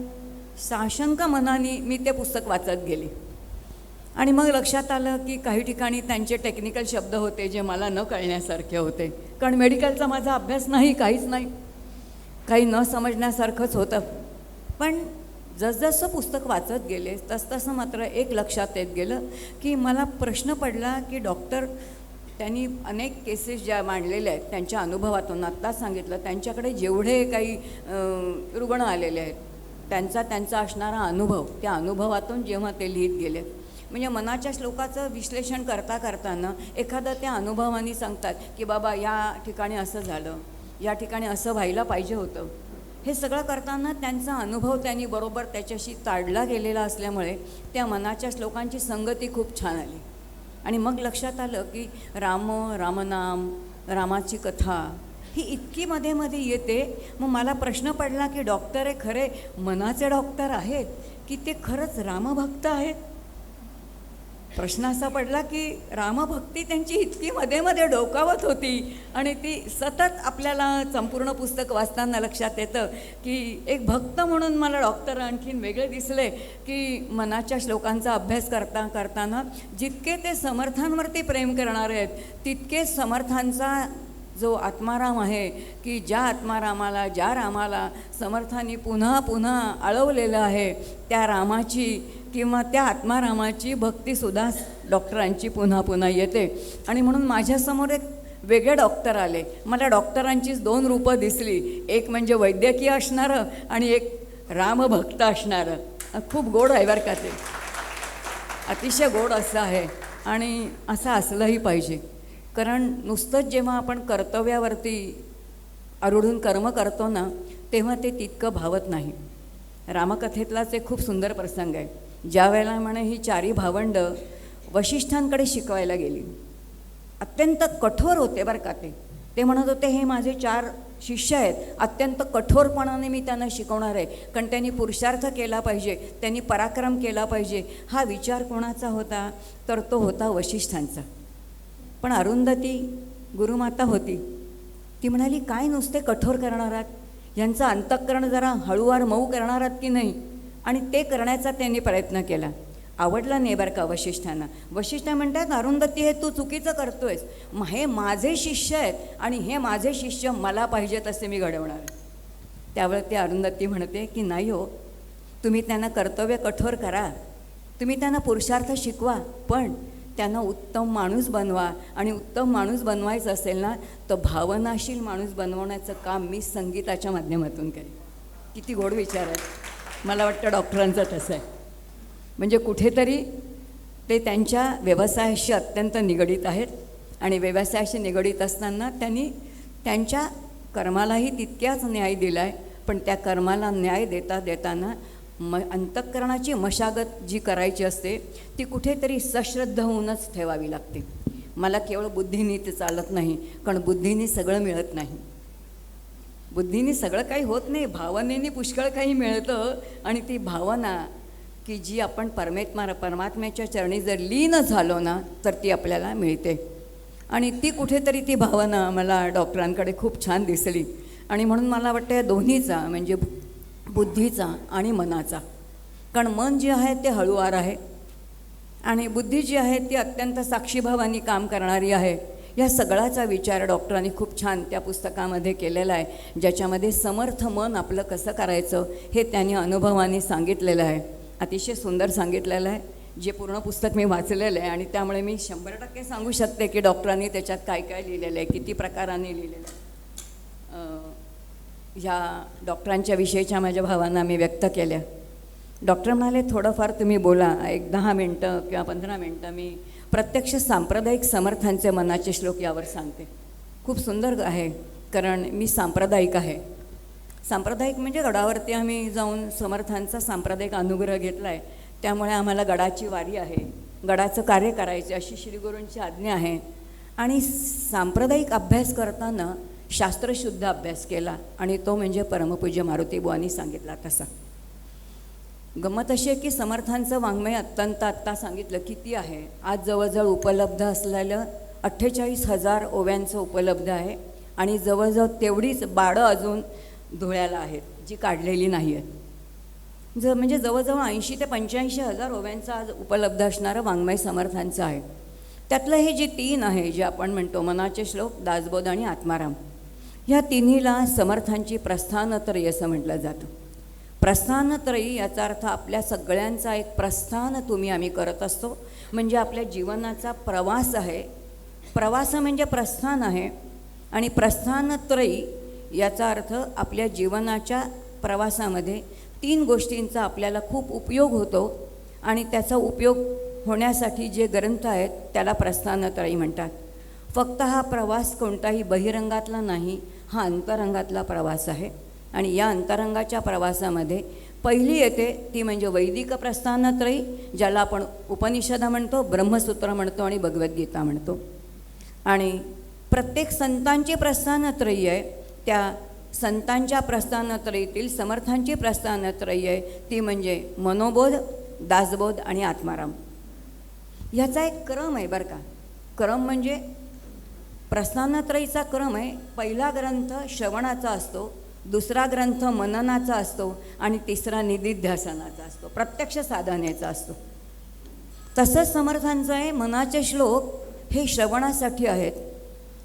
साशंक मनाने मी ते पुस्तक वाचत गेले. आणि मग लक्षात आलं की काही ठिकाणी त्यांचे टेक्निकल शब्द होते जे मला न कळण्यासारखे होते. कारण मेडिकलचा माझा अभ्यास नाही, काहीच नाही, काही न समजण्यासारखंच होतं. पण जसजसं पुस्तक वाचत गेले तसतसं मात्र एक लक्षात येत गेलं की मला प्रश्न पडला की डॉक्टर त्यांनी अनेक केसेस ज्या मांडलेल्या आहेत त्यांच्या अनुभवातून आत्ता सांगितलं, त्यांच्याकडे जेवढे काही रुग्ण आलेले आहेत त्यांचा असणारा अनुभव, त्या अनुभवातून जेव्हा ते लिहित गेले म्हणजे मनाच्या श्लोकाचं विश्लेषण करताना एखादं त्या अनुभवाने सांगतात की बाबा या ठिकाणी असं झालं, या ठिकाणी असं व्हायला पाहिजे होतं. हे सगळं करताना त्यांचा अनुभव त्यांनी बरोबर त्याच्याशी ताडला गेलेला असल्यामुळे त्या मनाच्या श्लोकांची संगती खूप छान आली. आणि मग लक्षात आलं की रामनाम, रामाची कथा ही इतकी मध्ये मध्ये येते. मग मला प्रश्न पडला की डॉक्टर हे खरे मनाचे डॉक्टर आहेत की ते खरंच रामभक्त आहेत. प्रश्न असा पडला की रामभक्ती त्यांची इतकी मध्ये मध्ये डोकावत होती आणि ती सतत आपल्याला संपूर्ण पुस्तक वाचताना लक्षात येतं की एक भक्त म्हणून मला डॉक्टर आणखीन वेगळे दिसले की मनाच्या श्लोकांचा अभ्यास करताना जितके ते समर्थांवरती प्रेम करणारे आहेत तितके समर्थांचा जो आत्माराम आहे की ज्या रामाला समर्थांनी पुन्हा पुन्हा आळवलेलं आहे त्या रामाची किंवा त्या आत्मारामाची भक्तीसुद्धा डॉक्टरांची पुन्हा पुन्हा येते. आणि म्हणून माझ्यासमोर एक वेगळे डॉक्टर आले. मला डॉक्टरांचीच 2 रूपं दिसली, एक म्हणजे वैद्यकीय असणारं आणि एक रामभक्त असणारं. खूप गोड आहे बरं का ते, अतिशय गोड असं आहे आणि असं असलंही पाहिजे. कारण नुसतंच जेव्हा आपण कर्तव्यावरती आरूढून कर्म करतो ना, तेव्हा ते तितकं भावत नाही. रामकथेतलाच एक खूप सुंदर प्रसंग आहे. ज्या वेळेला म्हणे ही 4 भावंडं वशिष्ठांकडे शिकवायला गेली. अत्यंत कठोर होते बरं का ते म्हणत होते हे माझे 4 शिष्य आहेत, अत्यंत कठोरपणाने मी त्यांना शिकवणार आहे, कारण त्यांनी पुरुषार्थ केला पाहिजे, त्यांनी पराक्रम केला पाहिजे. हा विचार कोणाचा होता? तर तो होता वशिष्ठांचा. पण अरुंधती गुरुमाता होती, ती म्हणाली काय नुसते कठोर करणार आहात, यांचं अंतःकरण जरा हळूवार मऊ करणार आहात की नाही. आणि ते करण्याचा त्यांनी प्रयत्न केला. आवडला नाही बरं का वशिष्ठांना. वशिष्ठ म्हणतात अरुंधती हे तू चुकीचं करतोयस, हे माझे शिष्य आहेत आणि हे माझे शिष्य मला पाहिजेत असे मी घडवणार. त्यावेळी ती अरुंधती म्हणते की नाही हो, तुम्ही त्यांना कर्तव्य कठोर करा, तुम्ही त्यांना पुरुषार्थ शिकवा, पण त्यांना उत्तम माणूस बनवा. आणि उत्तम माणूस बनवायचं असेल ना तर भावनाशील माणूस बनवण्याचं काम मी संगीताच्या माध्यमातून करेन. किती गोड विचार आहे. मला वाटतं डॉक्टरांचं तसं आहे. म्हणजे कुठेतरी ते त्यांच्या व्यवसायाशी अत्यंत निगडीत आहेत आणि व्यवसायाशी निगडीत असताना त्यांनी त्यांच्या कर्मालाही तितक्याच न्याय दिला आहे. पण त्या कर्माला न्याय देताना अंतःकरणाची मशागत जी करायची असते ती कुठेतरी सश्रद्ध होऊनच ठेवावी लागते. मला केवळ बुद्धीने ते चालत नाही, कारण बुद्धीने सगळं मिळत नाही. बुद्धीने सगळं काही होत नाही, भावनेने पुष्कळ काही मिळतं. आणि ती भावना की जी आपण परमात्म्याच्या चरणी जर लीन झालो ना तर ती आपल्याला मिळते. आणि ती कुठेतरी ती भावना मला डॉक्टरांकडे खूप छान दिसली. आणि म्हणून मला वाटतं या दोन्हीचा म्हणजे बुद्धीचा आणि मनाचा, कारण मन जे आहे ते हळूवार आहे आणि बुद्धी जी आहे ती अत्यंत साक्षीभावाने काम करणारी आहे. या सगळ्याचा विचार डॉक्टरांनी खूप छान त्या पुस्तकामध्ये केलेला आहे, ज्याच्यामध्ये समर्थ मन आपलं कसं करायचं हे त्यांनी अनुभवाने सांगितलेलं आहे. अतिशय सुंदर सांगितलेलं आहे. जे पूर्ण पुस्तक मी वाचलेलं आहे आणि त्यामुळे मी 100% सांगू शकते की डॉक्टरांनी त्याच्यात काय काय लिहिलेलं आहे, किती प्रकाराने लिहिलेलं आहे. ह्या डॉक्टरांच्या विषयीच्या माझ्या भावना मी व्यक्त केल्या. डॉक्टर म्हणाले थोडंफार तुम्ही बोला, एक 10 मिनटं किंवा 15 मिनटं मी प्रत्यक्ष सांप्रदायिक समर्थांचे मनाचे श्लोक यावर सांगते. खूप सुंदर आहे, कारण मी सांप्रदायिक आहे. सांप्रदायिक म्हणजे गडावरती आम्ही जाऊन समर्थांचा सांप्रदायिक अनुग्रह घेतला आहे, त्यामुळे आम्हाला गडाची वारी आहे, गडाचं कार्य करायचे अशी श्रीगुरूंची आज्ञा आहे. आणि सांप्रदायिक अभ्यास करताना शास्त्रशुद्ध अभ्यास केला आणि तो म्हणजे परमपूज्य मारुतीबुवांनी सांगितला तसा. गंमत अशी आहे की समर्थांचं वाङ्मय आत्ता सांगितलं किती आहे. आज जवळजवळ उपलब्ध असलेलं 48,000 ओव्यांचं उपलब्ध आहे आणि जवळजवळ तेवढीच बाळं अजून धुळ्याला आहेत जी काढलेली नाही आहेत. म्हणजे जवळजवळ 80 ते 85,000 ओव्यांचं आज उपलब्ध असणारं वाङ्मय समर्थांचं आहे. त्यातलं हे जे 3 आहे जे आपण म्हणतो मनाचे श्लोक, दासबोध आणि आत्माराम, ह्या तिन्हीला समर्थांची प्रस्थानत्रयी असं म्हटलं जातं. प्रस्थानत्रयी याचा अर्थ आपल्या सगळ्यांचा एक प्रस्थान आम्ही करत असतो. म्हणजे आपल्या जीवनाचा प्रवास आहे. प्रवास म्हणजे प्रस्थान आहे. आणि प्रस्थानत्रयी याचा अर्थ आपल्या जीवनाच्या प्रवासामध्ये 3 गोष्टींचा आपल्याला खूप उपयोग होतो आणि त्याचा उपयोग होण्यासाठी जे ग्रंथ आहेत त्याला प्रस्थानत्रयी म्हणतात. फक्त हा प्रवास कोणताही बहिरंगातला नाही, हा अंतरंगातला प्रवास आहे. आणि या अंतरंगाच्या प्रवासामध्ये पहिली येते ती म्हणजे वैदिक प्रस्थानत्रयी, ज्याला आपण उपनिषद म्हणतो, ब्रह्मसूत्र म्हणतो आणि भगवद्गीता म्हणतो. आणि प्रत्येक संतांची प्रस्थानत्रयी आहे. त्या संतांच्या प्रस्थानत्रयीतील समर्थांची प्रस्थानत्रयी आहे ती म्हणजे मनोबोध, दासबोध आणि आत्माराम. ह्याचा एक क्रम आहे बरं का. क्रम म्हणजे प्रस्थानत्रयीचा क्रम आहे. पहिला ग्रंथ श्रवणाचा असतो, दुसरा ग्रंथ मननाचा असतो आणि तिसरा निधिध्यासनाचा असतो, प्रत्यक्ष साधनेचा असतो. तसंच समर्थांचं आहे. मनाचे श्लोक हे श्रवणासाठी आहेत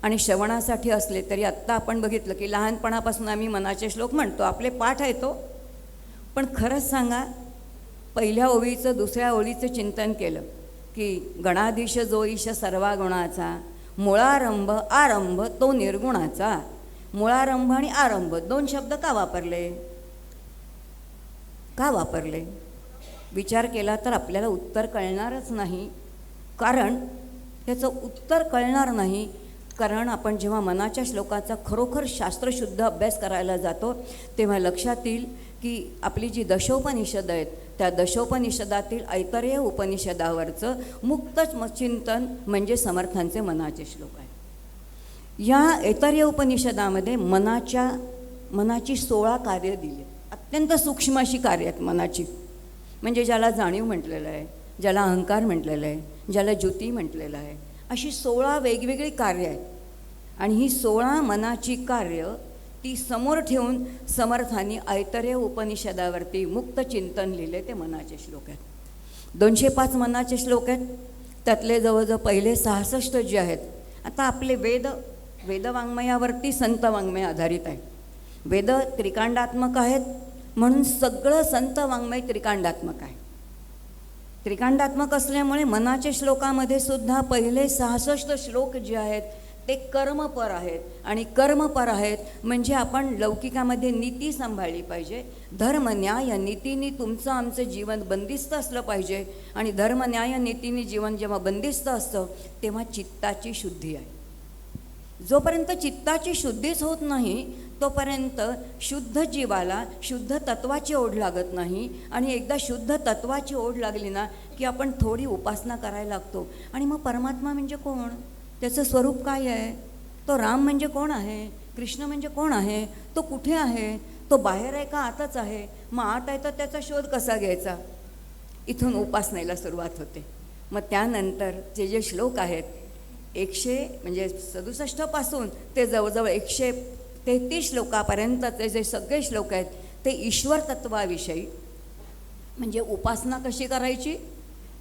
आणि श्रवणासाठी असले तरी आत्ता आपण बघितलं की लहानपणापासून आम्ही मनाचे श्लोक म्हणतो, आपले पाठ आहे तो. पण खरंच सांगा, पहिल्या ओळीचं दुसऱ्या ओळीचं चिंतन केलं की गणाधीश जो ईश सर्वा गुणाचा, मुळारंभ आरंभ तो निर्गुणाचा. मुळारंभ आणि आरंभ 2 शब्द का वापरले? का वापरले? विचार केला तर आपल्याला उत्तर कळणारच नाही. कारण त्याचं उत्तर कळणार नाही कारण आपण जेव्हा मनाच्या श्लोकाचा खरोखर शास्त्रशुद्ध अभ्यास करायला जातो तेव्हा लक्षात येईल की आपली जी दशोपनिषद आहेत त्या दशोपनिषदातील ऐतरेय उपनिषदावरचं मुक्त चिंतन म्हणजे समर्थांचे मनाचे श्लोक आहेत. या ऐतरेय उपनिषदामध्ये मनाची 16 कार्य दिली, अत्यंत सूक्ष्म अशी कार्य आहेत मनाची. म्हणजे ज्याला जाणीव म्हटलेलं आहे, ज्याला अहंकार म्हटलेलं आहे, ज्याला ज्योती म्हटलेलं आहे, अशी 16 वेगवेगळी कार्य आहेत. आणि ही 16 मनाची कार्य ती समोर ठेवून समर्थांनी ऐतरेय उपनिषदावरती मुक्त चिंतन लिहिले, ते मनाचे श्लोक आहेत. 205 मनाचे श्लोक आहेत. त्यातले जवळजवळ पहिले 66 जे आहेत. आता आपले वेदवाङ्मयावरती संत वाङ्मय आधारित आहे. वेद त्रिकांडात्मक आहेत म्हणून सगळं संत वाङ्मय त्रिकांडात्मक आहे. त्रिकांडात्मक असल्यामुळे मनाच्या श्लोकामध्ये सुद्धा पहिले 66 श्लोक जे आहेत ते कर्मपर आहेत. आणि कर्मपर आहेत म्हणजे आपण लौकिकामध्ये नीती सांभाळली पाहिजे. धर्म न्याय नीतीने तुमचं आमचं जीवन बंदिस्त असलं पाहिजे. आणि धर्म न्याय नीतीने जीवन जेव्हा बंदिस्त असतं तेव्हा चित्ताची शुद्धी आहे. जोपर्यंत चित्ताची शुद्धीच होत नाही तोपर्यंत शुद्ध जीवाला शुद्ध तत्वाची ओढ लागत नाही. आणि एकदा शुद्ध तत्वाची ओढ लागली ना की आपण थोडी उपासना करायला लागतो. आणि मग परमात्मा म्हणजे कोण, त्याचं स्वरूप काय आहे, तो राम म्हणजे कोण आहे, कृष्ण म्हणजे कोण आहे, तो कुठे आहे, तो बाहेर आहे का आतच आहे, मग आत आहे तर त्याचा शोध कसा घ्यायचा. इथून उपासनेला सुरुवात होते. मग त्यानंतर जे श्लोक आहेत 167 पासून ते जवळजवळ 133 श्लोकापर्यंतचे जे सगळे श्लोक आहेत ते ईश्वर तत्वाविषयी, म्हणजे उपासना कशी करायची,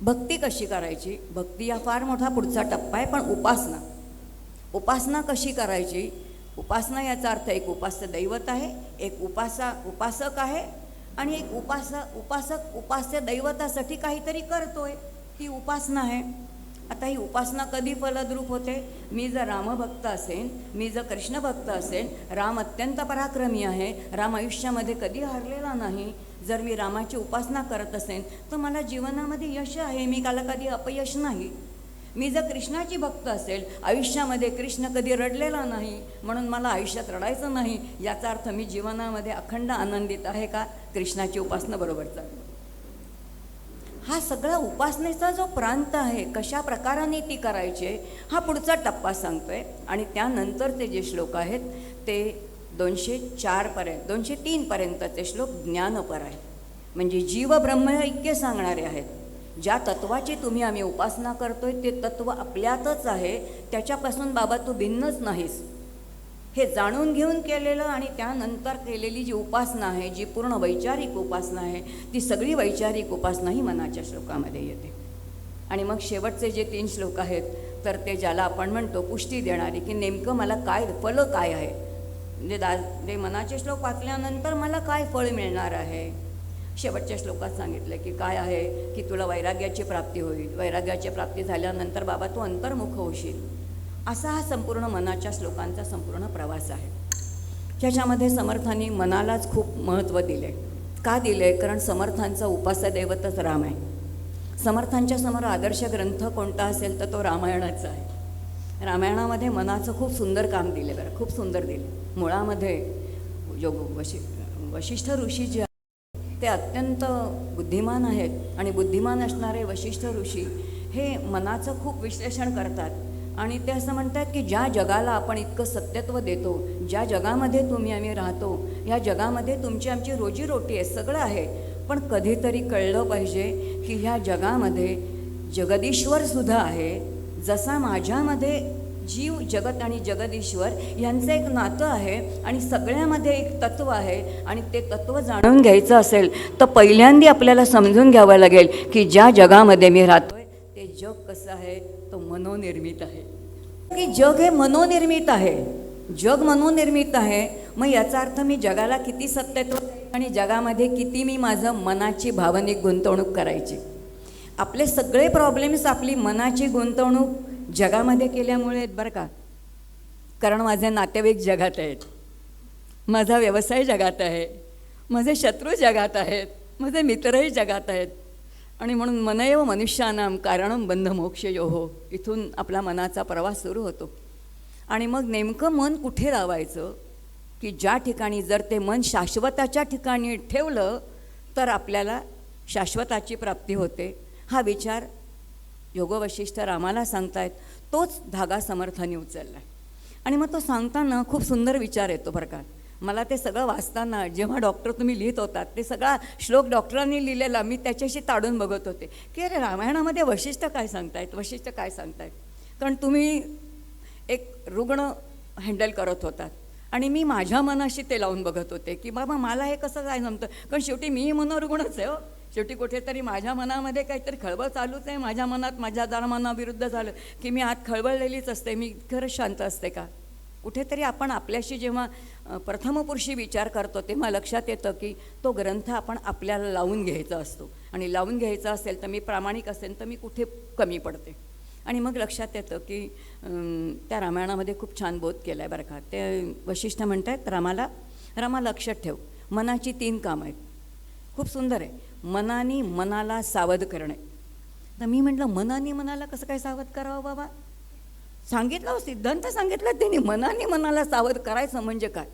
भक्ती कशी करायची. भक्ती हा फार मोठा पुढचा टप्पा आहे, पण उपासना कशी करायची. उपासना याचा अर्थ एक उपास्य दैवत आहे, एक उपासक आहे आणि एक उपासक उपास्य दैवतासाठी काहीतरी करतोय, ती उपासना आहे. आता ही उपासना कधी फलद्रूप होते. मी जर रामभक्त असेन, मी जर कृष्णभक्त असेन, राम अत्यंत पराक्रमी आहे, राम आयुष्यामध्ये कधी हरलेला नाही, जर मी रामाची उपासना करत असेन तर मला जीवनामध्ये यश आहे, मी कधी अपयश नाही. मी जर कृष्णाची भक्त असेल, आयुष्यामध्ये कृष्ण कधी रडलेला नाही म्हणून मला आयुष्यात रडायचं नाही, याचा अर्थ मी जीवनामध्ये अखंड आनंदित आहे का, कृष्णाची उपासना बरोबरचा. हा सगळा उपासनेचा जो प्रांत आहे, कशा प्रकाराने ती करायची हा पुढचा टप्पा सांगतोय. आणि त्यानंतरचे जे श्लोक आहेत ते 203 पर्यंतचे श्लोक ज्ञानपर आहेत. म्हणजे जीव ब्रह्म ऐक्य सांगणारे आहेत. ज्या तत्वाची तुम्ही आम्ही उपासना करतोय ते तत्व आपल्यातच आहे, त्याच्यापासून बाबा तू भिन्नच नाहीस, हे जाणून घेऊन केलेलं. आणि त्यानंतर केलेली जी उपासना आहे, जी पूर्ण वैचारिक उपासना आहे, ती सगळी वैचारिक उपासना ही मनाच्या श्लोकामध्ये येते. आणि मग शेवटचे जे 3 श्लोक आहेत तर ते ज्याला आपण म्हणतो पुष्टी देणारी, की नेमकं मला काय फळ काय आहे, म्हणजे ते मनाचे श्लोक वाचल्यानंतर मला काय फळ मिळणार आहे. शेवटच्या श्लोकात सांगितलं की काय आहे, की तुला वैराग्याची प्राप्ती होईल, वैराग्याची प्राप्ती झाल्यानंतर बाबा तू अंतर्मुख होशील. असा हा संपूर्ण मनाच्या श्लोकांचा संपूर्ण प्रवास आहे. ज्याच्यामध्ये समर्थांनी मनालाच खूप महत्त्व दिले. का दिले, कारण समर्थांचा उपास्य दैवतच राम आहे. समर्थांच्या समोर आदर्श ग्रंथ कोणता असेल तर तो रामायणाचा आहे. रामायणामध्ये मनाचं खूप सुंदर काम दिले, बरं खूप सुंदर दिले. मुळामध्ये जो वशिष्ठ ऋषी जे आहेत ते अत्यंत बुद्धिमान आहेत. आणि बुद्धिमान असणारे वशिष्ठ ऋषी हे मनाचं खूप विश्लेषण करतात. आणि ते असं म्हणतात की ज्या जगाला आपण इतकं सत्यत्व देतो, ज्या जगामध्ये तुम्ही आम्ही राहतो, या जगामध्ये तुमची आमची रोजीरोटी आहे, सगळं आहे, पण कधीतरी कळलं पाहिजे की ह्या जगामध्ये जगदीश्वरसुद्धा आहे. जसा माझ्यामध्ये जीव जगत आणि जगदीश्वर यांचं एक नातं आहे आणि सगळ्यामध्ये एक तत्व आहे. आणि ते तत्व जाणून घ्यायचं असेल तर पहिल्यांदा आपल्याला समजून घ्यावं लागेल की ज्या जगामध्ये मी राहतोय ते जग कसं आहे, तो मनोनिर्मित आहे. की जग हे मनोनिर्मित आहे, जग मनोनिर्मित आहे. मग याचा अर्थ मी जगाला किती सत्यत्व आणि जगामध्ये किती मी माझं मनाची भावनिक गुंतवणूक करायची. आपले सगळे प्रॉब्लेम्स आपली मनाची गुंतवणूक जगामध्ये केल्यामुळे आहेत बरं का. कारण माझे नातेवाईक जगात आहेत, माझा व्यवसाय जगात आहे, माझे शत्रू जगात आहेत, माझे मित्रही जगात आहेत. आणि म्हणून मनएव मनुष्यानाम कारणं बंध मोक्षयोः, इथून आपला मनाचा प्रवास सुरू होतो. आणि मग नेमकं मन कुठे लावायचं की ज्या ठिकाणी जर ते मन शाश्वताच्या ठिकाणी ठेवलं तर आपल्याला शाश्वताची प्राप्ती होते. हा विचार योगवशिष्ठ रामाला सांगतायत. तोच धागा समर्थांनी उचलला आहे. आणि मग तो सांगताना खूप सुंदर विचार येतो बरं का. मला ते सगळं वाचताना जेव्हा डॉक्टर तुम्ही लिहित होतात ते सगळा श्लोक डॉक्टरांनी लिहिलेला मी त्याच्याशी ताडून बघत होते की अरे रामायणामध्ये वशिष्ठ काय सांगतायत, वशिष्ठ काय सांगतायत. कारण तुम्ही एक रुग्ण हँडल करत होतात आणि मी माझ्या मनाशी ते लावून बघत होते की बाबा मला हे कसं काय जमतं. कारण शेवटी मी मनोरुग्णच आहे हो. शेवटी कुठेतरी माझ्या मनामध्ये काहीतरी खळबळ चालूच आहे. माझ्या मनात माझ्या जरा मनाविरुद्ध झालं की मी आत खळबळलेलीच असते. मी खरंच शांत असते का. कुठेतरी आपण आपल्याशी जेव्हा प्रथमपुरुषी विचार करतो तेव्हा लक्षात येतं की तो ग्रंथ आपण आपल्याला लावून घ्यायचा असतो. आणि लावून घ्यायचा असेल तर मी प्रामाणिक असेल तर मी कुठे कमी पडते. आणि मग लक्षात येतं की त्या रामायणामध्ये खूप छान बोध केला आहे बरं का. ते वशिष्ठ म्हणत आहेत रामा लक्षात ठेव मनाची 3 कामं आहेत. खूप सुंदर आहे. मनाने मनाला सावध करणे. तर मी म्हटलं मनाने मनाला कसं काय सावध करावं बाबा. सांगितलं सिद्धांत सांगितलं त्यांनी मनाने मनाला सावध करायचं म्हणजे काय.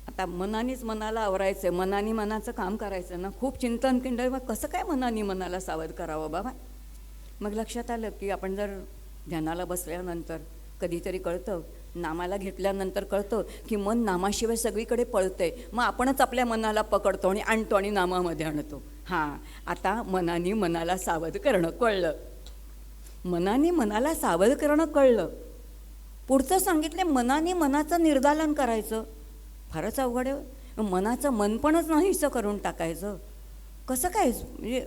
आता मनानेच मनाला आवरायचं आहे, मनाने मनाचं काम करायचं ना. खूप चिंतन केलं मग कसं काय मनाने मनाला सावध करावं बाबा. मग लक्षात आलं की आपण जर ध्यानाला बसल्यानंतर कधीतरी कळतं, नामाला घेतल्यानंतर कळतं की मन नामाशिवाय सगळीकडे पळतंय. मग आपणच आपल्या मनाला पकडतो आणि आणतो आणि नामामध्ये आणतो. हां, आता मनाने मनाला सावध करणं कळलं. मनाने मनाला सावध करणं कळलं. पुढचं सांगितलं मनाने मनाचं निर्दालन करायचं. फारच अवघड आहे. मनाचं मनपणच नाहीसं करून टाकायचं कसं काय. म्हणजे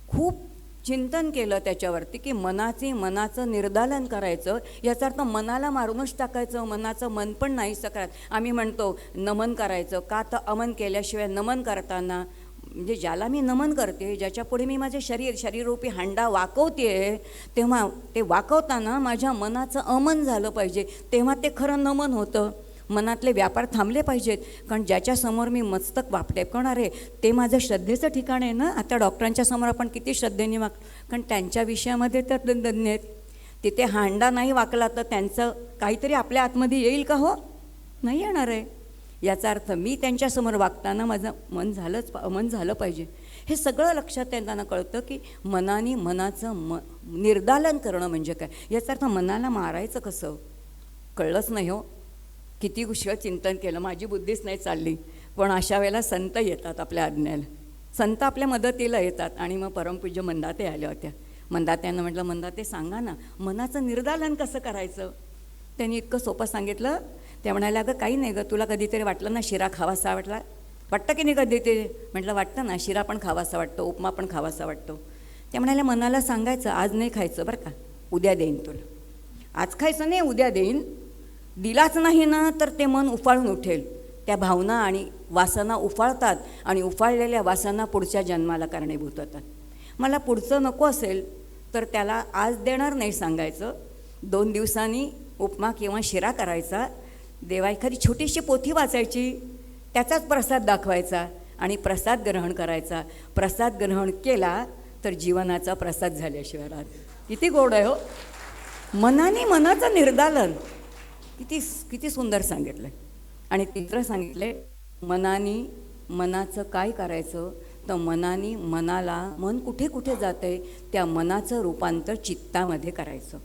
खूप चिंतन केलं त्याच्यावरती की मनाचं निर्दालन करायचं. याचा अर्थ मनाला मारूनच टाकायचं, मनाचं मन पण नाहीसं करायचं. आम्ही म्हणतो नमन करायचं का, तर अमन केल्याशिवाय नमन करताना म्हणजे ज्याला मी नमन करते, ज्याच्या पुढे मी माझे शरीररूपी हांडा वाकवते, तेव्हा ते वाकवताना माझ्या मनाचं अमन झालं पाहिजे. तेव्हा ते खरं नमन होतं. मनातले व्यापार थांबले पाहिजेत. कारण ज्याच्यासमोर मी मस्तक वापटेपणार आहे ते माझं श्रद्धेचं ठिकाण आहे ना. आता डॉक्टरांच्या समोर आपण किती श्रद्धेने कारण त्यांच्या विषयामध्ये तर तज्ज्ञ आहेत. तिथे हांडा नाही वाकला तर त्यांचं काहीतरी आपल्या आतमध्ये येईल का हो, नाही येणार आहे. याचा अर्थ मी त्यांच्यासमोर वागताना माझं मन झालं पाहिजे. हे सगळं लक्षात येताना कळतं की मनाने मनाचं निर्दालन करणं म्हणजे काय. याचा अर्थ मनाला मारायचं कसं कळलंच नाही हो. किती उशिरा चिंतन केलं, माझी बुद्धीच नाही चालली. पण अशा वेळेला संत येतात आपल्या आज्ञेला. संत आपल्या मदतीला येतात. आणि मग परमपूज्य मंदाते आल्या होत्या. मंदात्यांना म्हटलं मंदाते सांगा ना मनाचं निर्दालन कसं करायचं. त्यांनी इतकं सोपं सांगितलं. त्या म्हणाल्या अगं काही नाही गं, तुला कधीतरी वाटलं ना शिरा खावासा वाटतं की नाही कधी ते. म्हटलं वाटतं ना, शिरा पण खावासा वाटतो, उपमा पण खावासा वाटतो. त्या म्हणाल्या मनाला सांगायचं आज नाही खायचं बरं का, उद्या देईन तुला. आज खायचं नाही उद्या देईन. दिलाच नाही ना तर ते मन उफाळून उठेल. त्या भावना आणि वासना उफाळतात आणि उफाळलेल्या वासना पुढच्या जन्माला कारणीभूत होतात. मला पुढचं नको असेल तर त्याला आज देणार नाही सांगायचं. 2 दिवसांनी उपमा किंवा शिरा करायचा. देवा एखादी छोटीशी पोथी वाचायची, त्याचाच प्रसाद दाखवायचा आणि प्रसाद ग्रहण करायचा. प्रसाद ग्रहण केला तर जीवनाचा प्रसाद झाल्याशिवाय राहत. किती गोड आहे हो. मनाने मनाचं निर्दालन किती सुंदर सांगितलं. आणि तिसरं सांगितलं मनाने मनाचं काय करायचं, तर मनाने मनाला मन कुठे कुठे जातं आहे त्या मनाचं रूपांतर चित्तामध्ये करायचं.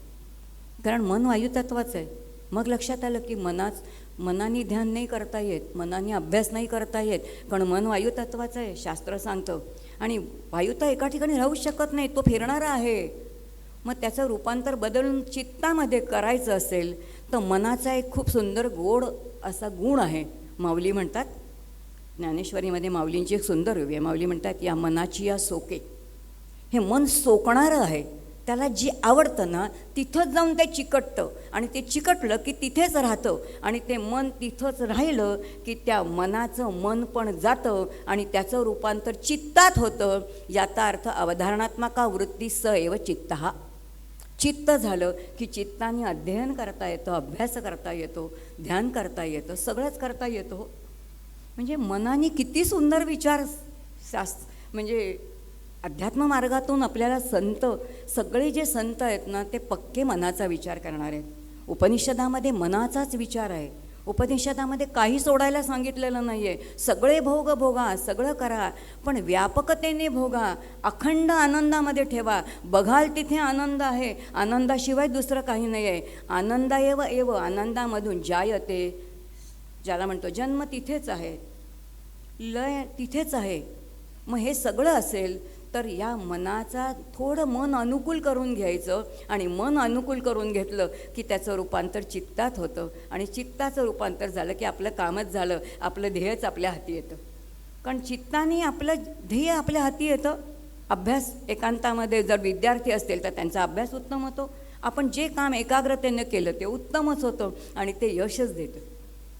कारण मन वायुतत्वाचं आहे. मग लक्षात आलं की मनाने ध्यान नाही करता येत, मनाने अभ्यास नाही करता येत. कारण मन वायुतत्वाचं आहे शास्त्र सांगतं. आणि वायू तर एका ठिकाणी राहूच शकत नाही, तो फिरणारा आहे. मग त्याचं रूपांतर बदलून चित्तामध्ये करायचं असेल तर मनाचा एक खूप सुंदर गोड असा गुण आहे. माऊली म्हणतात, ज्ञानेश्वरीमध्ये माऊलींची एक सुंदर उभी आहे. माऊली म्हणतात या मनाची या सोके. हे मन सोकणारं आहे. त्याला जी आवडतं ना तिथंच जाऊन ते चिकटतं आणि ते चिकटलं की तिथेच राहतं. आणि ते मन तिथंच राहिलं की त्या मनाचं मन पण जातं आणि त्याचं रूपांतर चित्तात होतं. याचा अर्थ अवधारणात्मका वृत्ती स एव चित्त. हा चित्त झालं की चित्ताने अध्ययन करता येतं, अभ्यास करता येतो, ध्यान करता येतं, सगळंच करता येतो. म्हणजे मनाने किती सुंदर विचार म्हणजे अध्यात्म मार्गातून आपल्याला संत सगळे जे संत आहेत ना ते पक्के मनाचा विचार करणारे आहेत. उपनिषदामध्ये मनाचाच विचार आहे. उपनिषदामध्ये काही सोडायला सांगितलेलं नाही आहे. सगळे भोग भोगा, सगळं करा, पण व्यापकतेने भोगा, अखंड आनंदामध्ये ठेवा. बघाल तिथे आनंद आहे, आनंदाशिवाय दुसरं काही नाही आहे. आनंदाएव एव, आनंदामधून जायते, ज्याला म्हणतो जन्म तिथेच आहे, लय तिथेच आहे. मग हे सगळं असेल तर या मनाचा थोडं मन अनुकूल करून घ्यायचं, आणि मन अनुकूल करून घेतलं की त्याचं रूपांतर चित्तात होतं, आणि चित्ताचं रूपांतर झालं की आपलं कामच झालं, आपलं ध्येयच आपल्या हाती येतं. कारण चित्ताने आपलं ध्येय आपल्या हाती येतं. अभ्यास एकांतामध्ये जर विद्यार्थी असतील तर त्यांचा अभ्यास उत्तम होतो. आपण जे काम एकाग्रतेनं केलं ते उत्तमच होतं आणि ते यशच देतं.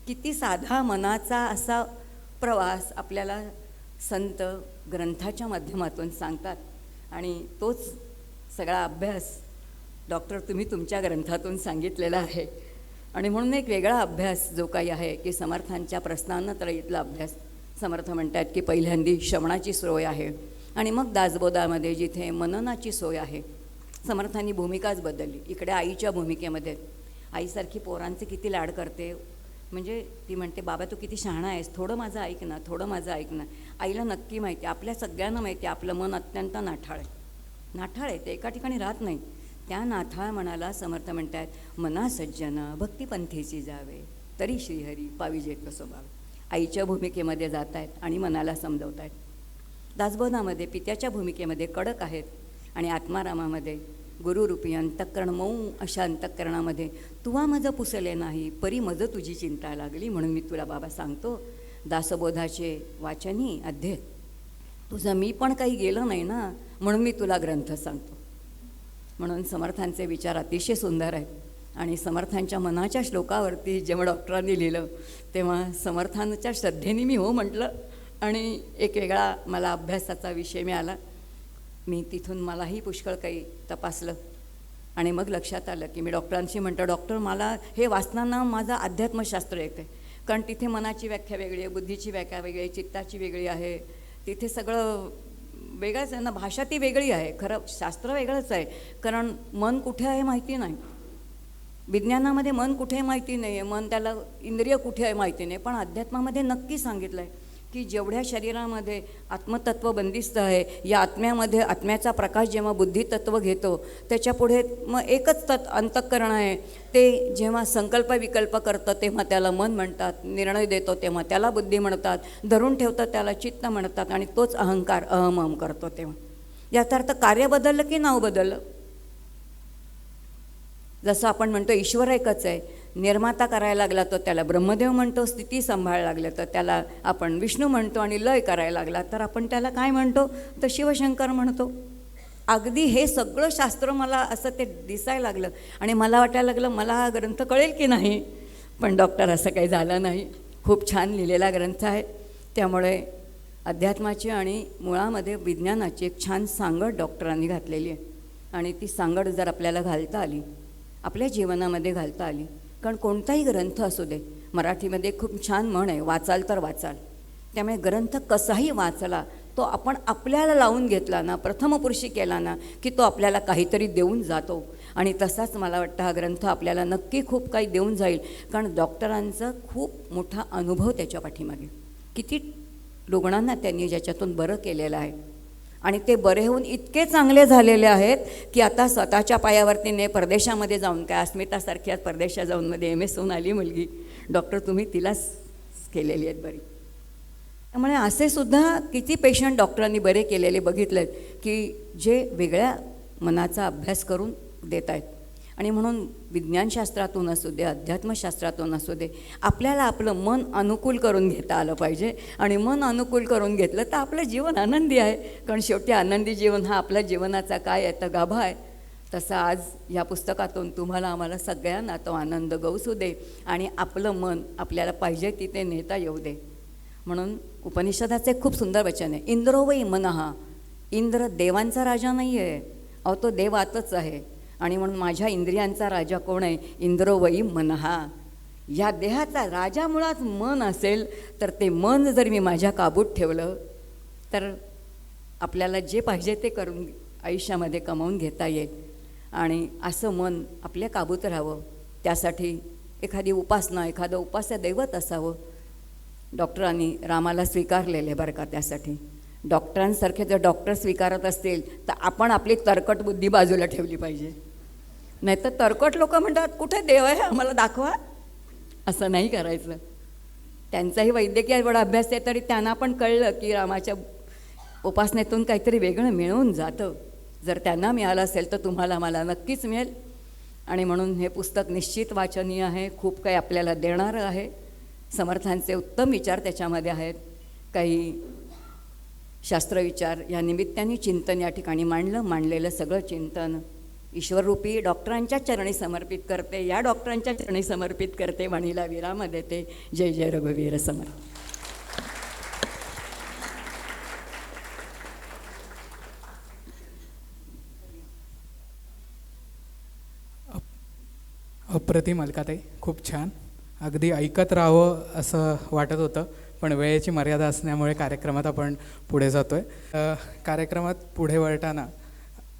किती साधा मनाचा असा प्रवास आपल्याला संत ग्रंथाच्या माध्यमातून सांगतात, आणि तोच सगळा अभ्यास डॉक्टर तुम्ही तुमच्या ग्रंथातून सांगितलेला आहे. आणि म्हणून एक वेगळा अभ्यास जो काही आहे की समर्थांच्या प्रस्थानत्रयीतला अभ्यास. समर्थ म्हणतात की पहिल्यांदी श्रवणाची सोय आहे, आणि मग दासबोधामध्ये जिथे मननाची सोय आहे. समर्थांनी भूमिकाच बदलली. इकडे आईच्या भूमिकेमध्ये आईसारखी पोरांचे किती लाड करते, म्हणजे ती म्हणते बाबा तू किती शहाणा आहेस, थोडं माझं ऐक ना, थोडं माझं ऐक ना. आईला नक्की माहिती, आपल्या सगळ्यांना माहिती आहे आपलं मन अत्यंत नाठाळ आहे. नाठाळ आहे, ते एका ठिकाणी राहत नाही. त्या नाठाळ मनाला समर्थ म्हणतात मना सज्जन भक्तिपंथीची जावे, तरी श्रीहरी पाविजे स्वभाव. आईच्या भूमिकेमध्ये जात आहेत आणि मनाला समजवत आहेत. दासबोधामध्ये पित्याच्या भूमिकेमध्ये कडक आहेत, आणि आत्मारामामध्ये गुरुरूपी अंतःकरण मऊ अशा अंतःकरणामध्ये तुवा मज पुसले नाही, परी मज तुझी चिंता लागली. म्हणून मी तुला बाबा सांगतो दासबोधाचे वाचनी अध्यय, तुझं मी पण काही गेलं नाही ना, म्हणून मी तुला ग्रंथ सांगतो. म्हणून समर्थांचे विचार अतिशय सुंदर आहेत. आणि समर्थांच्या मनाच्या श्लोकावरती जेव्हा डॉक्टरांनी लिहिलं तेव्हा समर्थांच्या श्रद्धेने मी हो म्हटलं, आणि एक वेगळा मला अभ्यासाचा विषय मिळाला. मी तिथून मलाही पुष्कळ काही तपासलं, आणि मग लक्षात आलं की मी डॉक्टरांशी म्हणतो डॉक्टर मला हे वाचताना माझं अध्यात्मशास्त्र येते. कारण तिथे मनाची व्याख्या वेगळी आहे, बुद्धीची व्याख्या वेगळी आहे, चित्ताची वेगळी आहे, तिथे सगळं वेगळंच आहे ना, भाषा ती वेगळी आहे. खरं शास्त्र वेगळंच आहे, कारण मन कुठे आहे माहिती नाही. विज्ञानामध्ये मन कुठे आहे माहिती नाही आहे, मन त्याला इंद्रिय कुठे आहे माहिती नाही. पण अध्यात्मामध्ये नक्की सांगितलं आहे की जेवढ्या शरीरामध्ये आत्मतत्व बंदिस्त आहे, या आत्म्यामध्ये आत्म्याचा प्रकाश जेव्हा बुद्धितत्व घेतो त्याच्यापुढे मग एकच अंतःकरण आहे. ते जेव्हा संकल्प विकल्प करतं तेव्हा त्याला मन म्हणतात, निर्णय देतो तेव्हा त्याला बुद्धी म्हणतात, धरून ठेवतं त्याला चित्त म्हणतात, आणि तोच अहंकार अहम अहम करतो तेव्हा. याचा अर्थ कार्य बदललं की नाव बदललं. जसं आपण म्हणतो ईश्वर एकच आहे, निर्माता करायला लागला तर त्याला ब्रह्मदेव म्हणतो, स्थिती सांभाळायला लागलं तर त्याला आपण विष्णू म्हणतो, आणि लय करायला लागला तर आपण त्याला काय म्हणतो तर शिवशंकर म्हणतो. अगदी हे सगळं शास्त्र मला असं ते दिसायला लागलं, आणि मला वाटायला लागलं मला हा ग्रंथ कळेल की नाही. पण डॉक्टर असं काही झालं नाही. खूप छान लिहिलेला ग्रंथ आहे. त्यामुळे अध्यात्माची आणि मुळामध्ये विज्ञानाची एक छान सांगड डॉक्टरांनी घातलेली आहे, आणि ती सांगड जर आपल्याला घालता आली, आपल्या जीवनामध्ये घालता आली. कारण कोणताही ग्रंथ असू दे, मराठीमध्ये खूप छान म्हण आहे वाचाल तर वाचाल. त्यामुळे ग्रंथ कसाही वाचला तो आपण आपल्याला लावून घेतला ना, प्रथमपुरुषी केला ना, की तो आपल्याला काहीतरी देऊन जातो. आणि तसाच मला वाटतं हा ग्रंथ आपल्याला नक्की खूप काही देऊन जाईल. कारण डॉक्टरांचा खूप मोठा अनुभव त्याच्या पाठीमागे, किती रुग्णांना त्यांनी ज्याच्यातून बरं केलेलं आहे, आणि ते बरे होऊन इतके चांगले झालेले आहेत की आता स्वतःच्या पायावरतीने परदेशामध्ये जाऊन, काय अस्मितासारख्या परदेशात जाऊन मध्ये MS होऊन आली मुलगी, डॉक्टर तुम्ही तिलाच केलेली आहेत बरी. त्यामुळे असे सुद्धा किती पेशंट डॉक्टरांनी बरे केलेले बघितलेत की जे वेगळ्या मनाचा अभ्यास करून देत आहेत. आणि म्हणून विज्ञानशास्त्रातून असू दे, अध्यात्मशास्त्रातून असू दे, आपल्याला आपलं मन अनुकूल करून घेता आलं पाहिजे. आणि मन अनुकूल करून घेतलं तर आपलं जीवन आनंदी आहे. कारण शेवटी आनंदी जीवन हा आपल्या जीवनाचा काय आहे तर गाभा आहे. तसं आज या पुस्तकातून तुम्हाला आम्हाला सगळ्यांना तो आनंद गवसू दे, आणि आपलं मन आपल्याला पाहिजे तिथे नेता येऊ दे. म्हणून उपनिषदाचे खूप सुंदर वचन आहे, इंद्रो वै मनः. इंद्र देवांचा राजा नाही आहे, अहो तो देव आतच आहे. आणि म्हणून माझ्या इंद्रियांचा राजा कोण आहे, इंद्रो वै मनः. या देहाचा राजा मुळात मन असेल तर ते मन जर मी माझ्या काबूत ठेवलं तर आपल्याला जे पाहिजे ते करून आयुष्यामध्ये कमावून घेता येईल. आणि असं मन आपल्या काबूत राहावं त्यासाठी एखादी उपासना, एखादं उपास्य दैवत असावं. डॉक्टरांनी रामाला स्वीकारलेले बरं का. त्यासाठी डॉक्टरांसारखे जर डॉक्टर स्वीकारत असतील तर आपण आपली तरकट बुद्धी बाजूला ठेवली पाहिजे. नाहीतर तरकट लोक म्हणतात कुठे देव आहे आम्हाला दाखवा. असं नाही करायचं. त्यांचाही वैद्यकीय एवढा अभ्यास आहे तरी त्यांना पण कळलं की रामाच्या उपासनेतून काहीतरी वेगळं मिळून जातं. जर त्यांना मिळालं असेल तर तुम्हाला मला नक्कीच मिळेल. आणि म्हणून हे पुस्तक निश्चित वाचनीय आहे. खूप काही आपल्याला देणारं आहे. समर्थांचे उत्तम विचार त्याच्यामध्ये आहेत. काही शास्त्रविचार या निमित्ताने चिंतन या ठिकाणी मांडलेलं सगळं चिंतन ईश्वररूपी डॉक्टरांच्या चरणी समर्पित करते. या डॉक्टरांच्या चरणी समर्पित करते. वाणीला विराम देते. जय जय रघुवीर समर्थ. अप्रतिम अलकाताई, खूप छान. अगदी ऐकत राहावं असं वाटत होतं, पण वेळेची मर्यादा असल्यामुळे कार्यक्रमात आपण पुढे जातो आहे. कार्यक्रमात पुढे वळताना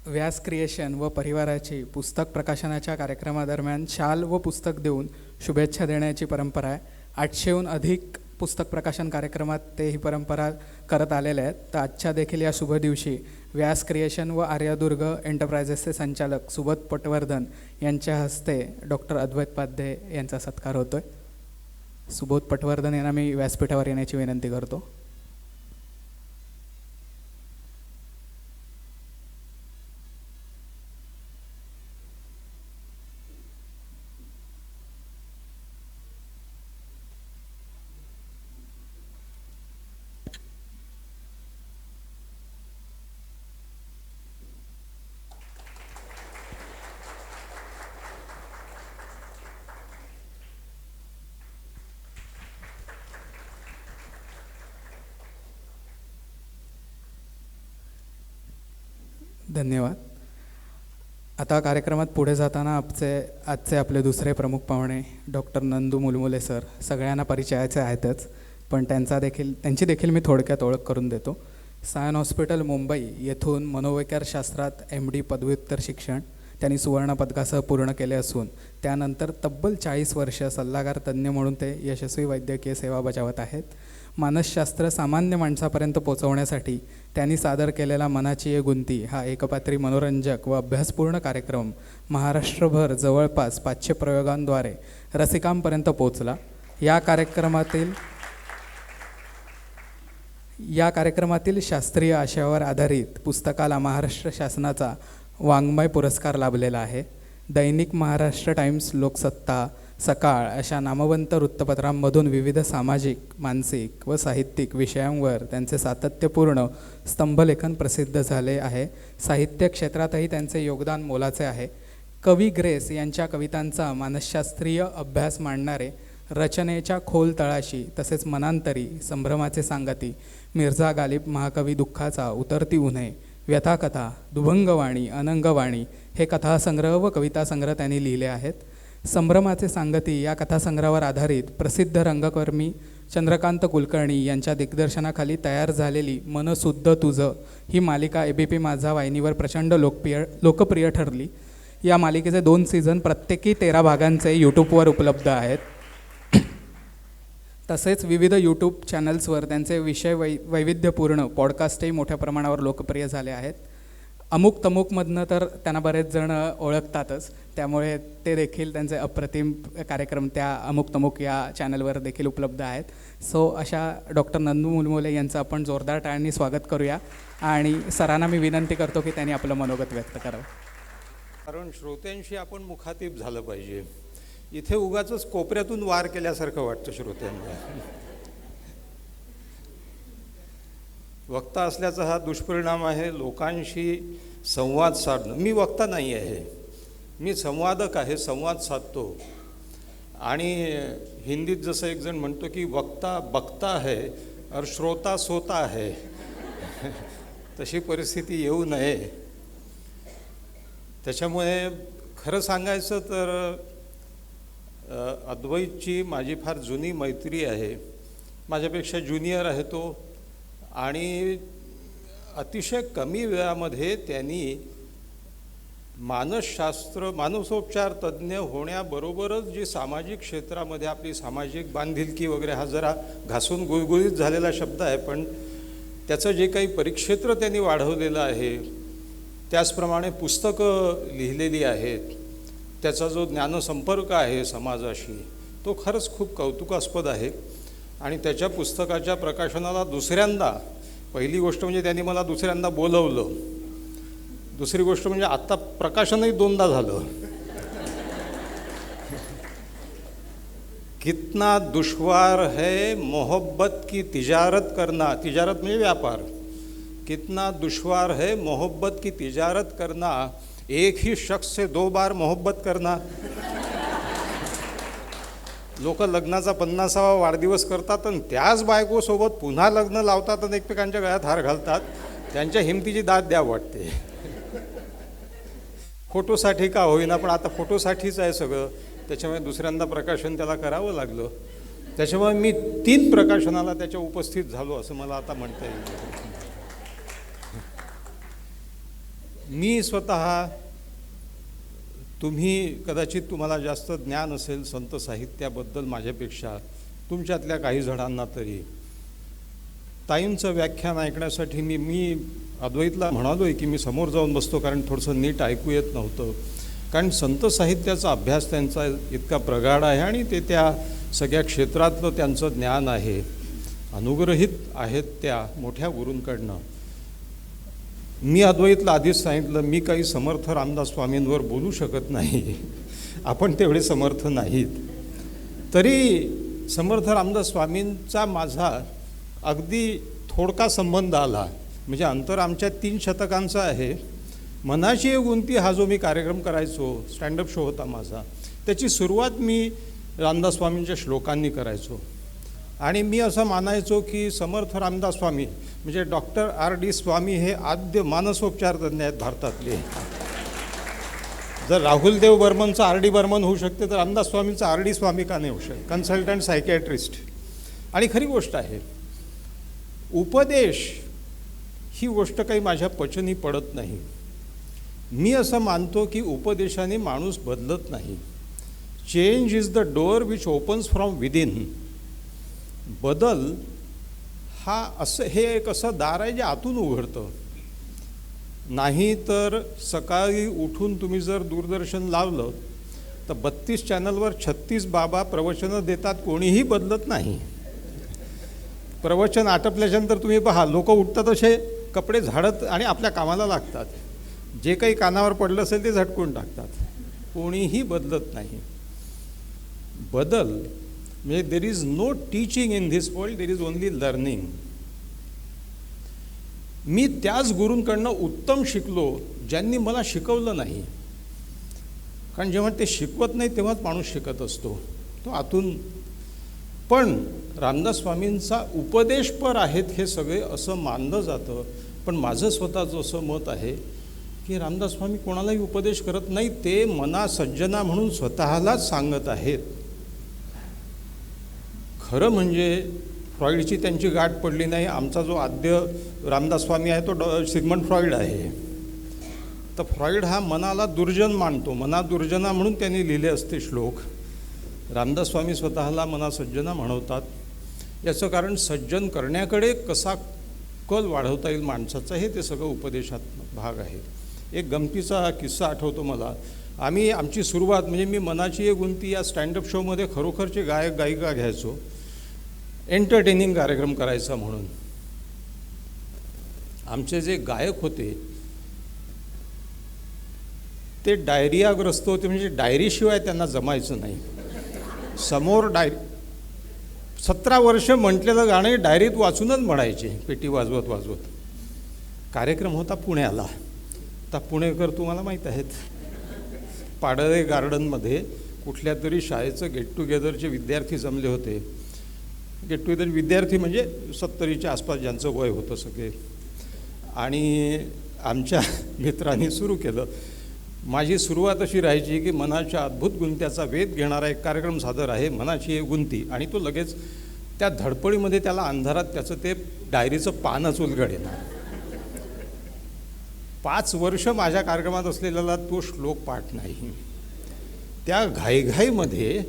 व्यास क्रिएशन व परिवाराची पुस्तक प्रकाशनाच्या कार्यक्रमादरम्यान शाल व पुस्तक देऊन शुभेच्छा देण्याची परंपरा आहे. 800हून अधिक पुस्तक प्रकाशन कार्यक्रमात ते ही परंपरा करत आलेले आहेत. तर आजच्या देखील या शुभ दिवशी व्यास क्रिएशन व आर्यादुर्ग एंटरप्राइजेसचे संचालक सुबोध पटवर्धन यांच्या हस्ते डॉक्टर अद्वैत पाध्ये यांचा सत्कार होतो आहे. सुबोध पटवर्धन यांना मी व्यासपीठावर येण्याची विनंती करतो. धन्यवाद. आता कार्यक्रमात पुढे जाताना आजचे आपले दुसरे प्रमुख पाहुणे डॉक्टर नंदू मुलमुले सर. सगळ्यांना परिचयाचे आहेतच, पण त्यांची देखील मी थोडक्यात ओळख करून देतो. सायन हॉस्पिटल मुंबई येथून मनोविकारशास्त्रात MD पदव्युत्तर शिक्षण त्यांनी सुवर्ण पदकासह पूर्ण केले असून त्यानंतर तब्बल 40 वर्ष सल्लागार तज्ज्ञ म्हणून ते यशस्वी वैद्यकीय सेवा बजावत आहेत. मानसशास्त्र सामान्य माणसापर्यंत पोचवण्यासाठी त्यांनी सादर केलेला मनाची ये गुंती हा एकपात्री मनोरंजक व अभ्यासपूर्ण कार्यक्रम महाराष्ट्रभर जवळपास 500 प्रयोगांद्वारे रसिकांपर्यंत पोचला. या कार्यक्रमातील शास्त्रीय आशयावर आधारित पुस्तकाला महाराष्ट्र शासनाचा वाङ्मय पुरस्कार लाभलेला आहे. दैनिक महाराष्ट्र टाइम्स, लोकसत्ता, सकाळ अशा नामवंत वृत्तपत्रांमधून विविध सामाजिक, मानसिक व साहित्यिक विषयांवर त्यांचे सातत्यपूर्ण स्तंभलेखन प्रसिद्ध झाले आहे. साहित्य क्षेत्रातही त्यांचे योगदान मोलाचे आहे. कवी ग्रेस यांच्या कवितांचा मानसशास्त्रीय अभ्यास मांडणारे रचनेच्या खोल तळाशी तसेच मनांतरी, संभ्रमाचे सांगती, मिर्झा गालिब महाकवी दुःखाचा, उतरती उन्हे, व्यथाकथा, दुभंगवाणी, अनंगवाणी हे कथासंग्रह व कवितासंग्रह त्यांनी लिहिले आहेत. संभ्रमाचे सांगती या कथासंग्रहावर आधारित प्रसिद्ध रंगकर्मी चंद्रकांत कुलकर्णी यांच्या दिग्दर्शनाखाली तयार झालेली मनसुद्ध तुझं ही मालिका ABP माझा वाहिनीवर प्रचंड लोकप्रिय ठरली. या मालिकेचे 2 सीझन प्रत्येकी 13 भागांचे यूट्यूबवर उपलब्ध आहेत. तसेच विविध यूट्यूब चॅनल्सवर त्यांचे विषय वैविध्यपूर्ण पॉडकास्टही मोठ्या प्रमाणावर लोकप्रिय झाले आहेत. अमुक तमुकमधनं तर त्यांना बरेच जण ओळखतातच, त्यामुळे ते देखील त्यांचे अप्रतिम कार्यक्रम त्या अमुक तमुक या चॅनलवर देखील उपलब्ध आहेत. सो अशा डॉक्टर नंदू मुलमुले यांचं आपण जोरदार टाळ्यांनी स्वागत करूया आणि सरांना मी विनंती करतो की त्यांनी आपलं मनोगत व्यक्त करावं. कारण श्रोत्यांशी आपण मुखातिब झालं पाहिजे. इथे उगाचच कोपऱ्यातून वार केल्यासारखं वाटतं श्रोत्यांना. वक्ता असल्याचा हा दुष्परिणाम आहे. लोकांशी संवाद साधणं. मी वक्ता नाही आहे, मी संवादक आहे, संवाद साधतो. आणि हिंदीत जसं एक जण म्हणतो की वक्ता बघता है और श्रोता सोता है, तशी परिस्थिती येऊ नये. त्याच्यामुळे खरं सांगायचं तर अद्वैतची माझी फार जुनी मैत्री आहे. माझ्यापेक्षा ज्युनियर आहे तो, आणि अतिशय कमी वेळामध्ये त्यांनी मानसशास्त्र, मानसोपचार तज्ज्ञ होण्याबरोबरच जी सामाजिक क्षेत्रामध्ये आपली सामाजिक बांधिलकी वगैरे, हा जरा घासून गुळगुळीत झालेला शब्द आहे, पण त्याचं जे काही परिक्षेत्र त्यांनी वाढवलेलं आहे, त्याचप्रमाणे पुस्तकं लिहिलेली आहेत, त्याचा जो ज्ञानसंपर्क आहे समाजाशी, तो खरंच खूप कौतुकास्पद आहे. आणि त्याच्या पुस्तकाच्या प्रकाशनाला दुसऱ्यांदा, पहिली गोष्ट म्हणजे त्यांनी मला दुसऱ्यांदा बोलवलं, दुसरी गोष्ट म्हणजे आत्ता प्रकाशनही 2दा झालं. कितना दुश्वार है मोहब्बत की तिजारत करना, तिजारत म्हणजे व्यापार. कितना दुश्वार है मोहब्बत की तिजारत करना, एक ही शख्स से 2 बार मोहब्बत करना. लोक लग्नाचा 50वा वाढदिवस करतात आणि त्याच बायकोसोबत पुन्हा लग्न लावतात आणि एकमेकांच्या गळ्यात हार घालतात. त्यांच्या हिमतीची दाद द्या वाटते. फोटोसाठी का होईना, पण आता फोटोसाठीच आहे सगळं, त्याच्यामुळे दुसऱ्यांदा प्रकाशन त्याला करावं लागलं. त्याच्यामुळे मी 3 प्रकाशनाला त्याच्या उपस्थित झालो असं मला आता म्हणता येईल. मी स्वतः, तुम्ही कदाचित तुम्हाला जास्त ज्ञान असेल संत साहित्याबद्दल माझ्यापेक्षा, तुमच्यातल्या काही जणांना तरी. ताईंचं व्याख्यान ऐकण्यासाठी मी अद्वैतला म्हणालो आहे की मी समोर जाऊन बसतो, कारण थोडंसं नीट ऐकू येत नव्हतं. कारण संत साहित्याचा अभ्यास त्यांचा इतका प्रगाढ आहे आणि ते त्या सगळ्या क्षेत्रातलं त्यांचं ज्ञान आहे, अनुग्रहित आहेत त्या मोठ्या गुरूंकडनं. मी अद्वैतला आधीच सांगितलं, मी काही समर्थ रामदास स्वामींवर बोलू शकत नाही, आपण तेवढे समर्थ नाहीत. तरी समर्थ रामदास स्वामींचा माझा अगदी थोडका संबंध आला. म्हणजे अंतर आमच्या 3 शतकांचं आहे. मनाची एक उंती हा जो मी कार्यक्रम करायचो, स्टँडअप शो होता माझा, त्याची सुरुवात मी रामदास स्वामींच्या श्लोकांनी करायचो. आणि मी असं मानायचो की समर्थ रामदास स्वामी म्हणजे डॉक्टर R.D. स्वामी हे आद्य मानसोपचार तज्ज्ञ आहेत भारतातले. जर राहुल देव बर्मनचं R.D. बर्मन होऊ शकते, तर रामदास स्वामींचं R.D. स्वामी का नाही होऊ शकत? Consultant psychiatrist. आणि खरी गोष्ट आहे, उपदेश ही गोष्ट काही माझ्या पचनी पडत नाही. मी असं मानतो की उपदेशाने माणूस बदलत नाही. Change is the door which opens from within. बदल हे एक असं दार आहे जे आतून उघडतं. नाही तर सकाळी उठून तुम्ही जर दूरदर्शन लावलं तर 32 चॅनलवर 36 बाबा प्रवचनं देतात, कोणीही बदलत नाही. प्रवचन आटपल्याच्यानंतर तुम्ही पहा, लोक उठतात असे कपडे झाडत आणि आपल्या कामाला लागतात. जे काही कानावर पडलं असेल ते झटकून टाकतात. कोणीही बदलत नाही. बदल म्हणजे there is no teaching in this world, there is only learning. मी त्याच गुरूंकडनं उत्तम शिकलो ज्यांनी मला शिकवलं नाही. कारण जेव्हा ते शिकवत नाही तेव्हाच माणूस शिकत असतो, तो आतून. पण रामदास स्वामींचा उपदेशपर आहेत हे सगळे असं मानलं जातं. पण माझं स्वतःचं असं मत आहे की रामदास स्वामी कोणालाही उपदेश करत नाही, ते मना सज्जना म्हणून स्वतःलाच सांगत आहेत. खरं म्हणजे फ्रॉईडची त्यांची गाठ पडली नाही. आमचा जो आद्य रामदास स्वामी आहे तो सिगमंड फ्रॉईड आहे. तर फ्रॉईड हा मनाला दुर्जन मानतो, मना दुर्जना म्हणून त्यांनी लिहिले असते श्लोक. रामदास स्वामी स्वतःला मना सज्जना म्हणवतात. याचं कारण सज्जन करण्याकडे कसा कल वाढवता येईल माणसाचा, हे ते सगळं उपदेशात भाग आहे. एक गमतीचा किस्सा आठवतो मला. आमची सुरुवात म्हणजे मी मनाची एक उंती या स्टँडअप शोमध्ये खरोखरचे गायक गायिका घ्यायचो, एंटरटेनिंग कार्यक्रम करायचा म्हणून. आमचे जे गायक होते ते डायरियाग्रस्त होते, म्हणजे डायरीशिवाय त्यांना जमायचं नाही. समोर 17 वर्ष म्हटलेलं गाणं डायरीत वाचूनच म्हणायचे, पेटी वाजवत वाजवत. कार्यक्रम होता पुण्याला. आता पुणेकर तुम्हाला माहीत आहेत, पाडळे गार्डनमध्ये कुठल्या तरी शाळेचं गेट टुगेदरचे विद्यार्थी जमले होते. गेट टुगेदर विद्यार्थी म्हणजे 70च्या आसपास ज्यांचं वय होतं सगळे. आणि आमच्या मित्रांनी सुरू केलं. माझी सुरुवात अशी राहायची की मनाच्या अद्भुत गुंत्याचा वेध घेणारा एक कार्यक्रम सादर आहे, मनाची एक गुंती. आणि तो लगेच त्या धडपडीमध्ये त्याला अंधारात त्याचं ते डायरीचं पानच उलगडेना. 5 वर्ष माझ्या कार्यक्रमात असलेल्याला तो श्लोक पाठ नाही. त्या घाईघाईमध्ये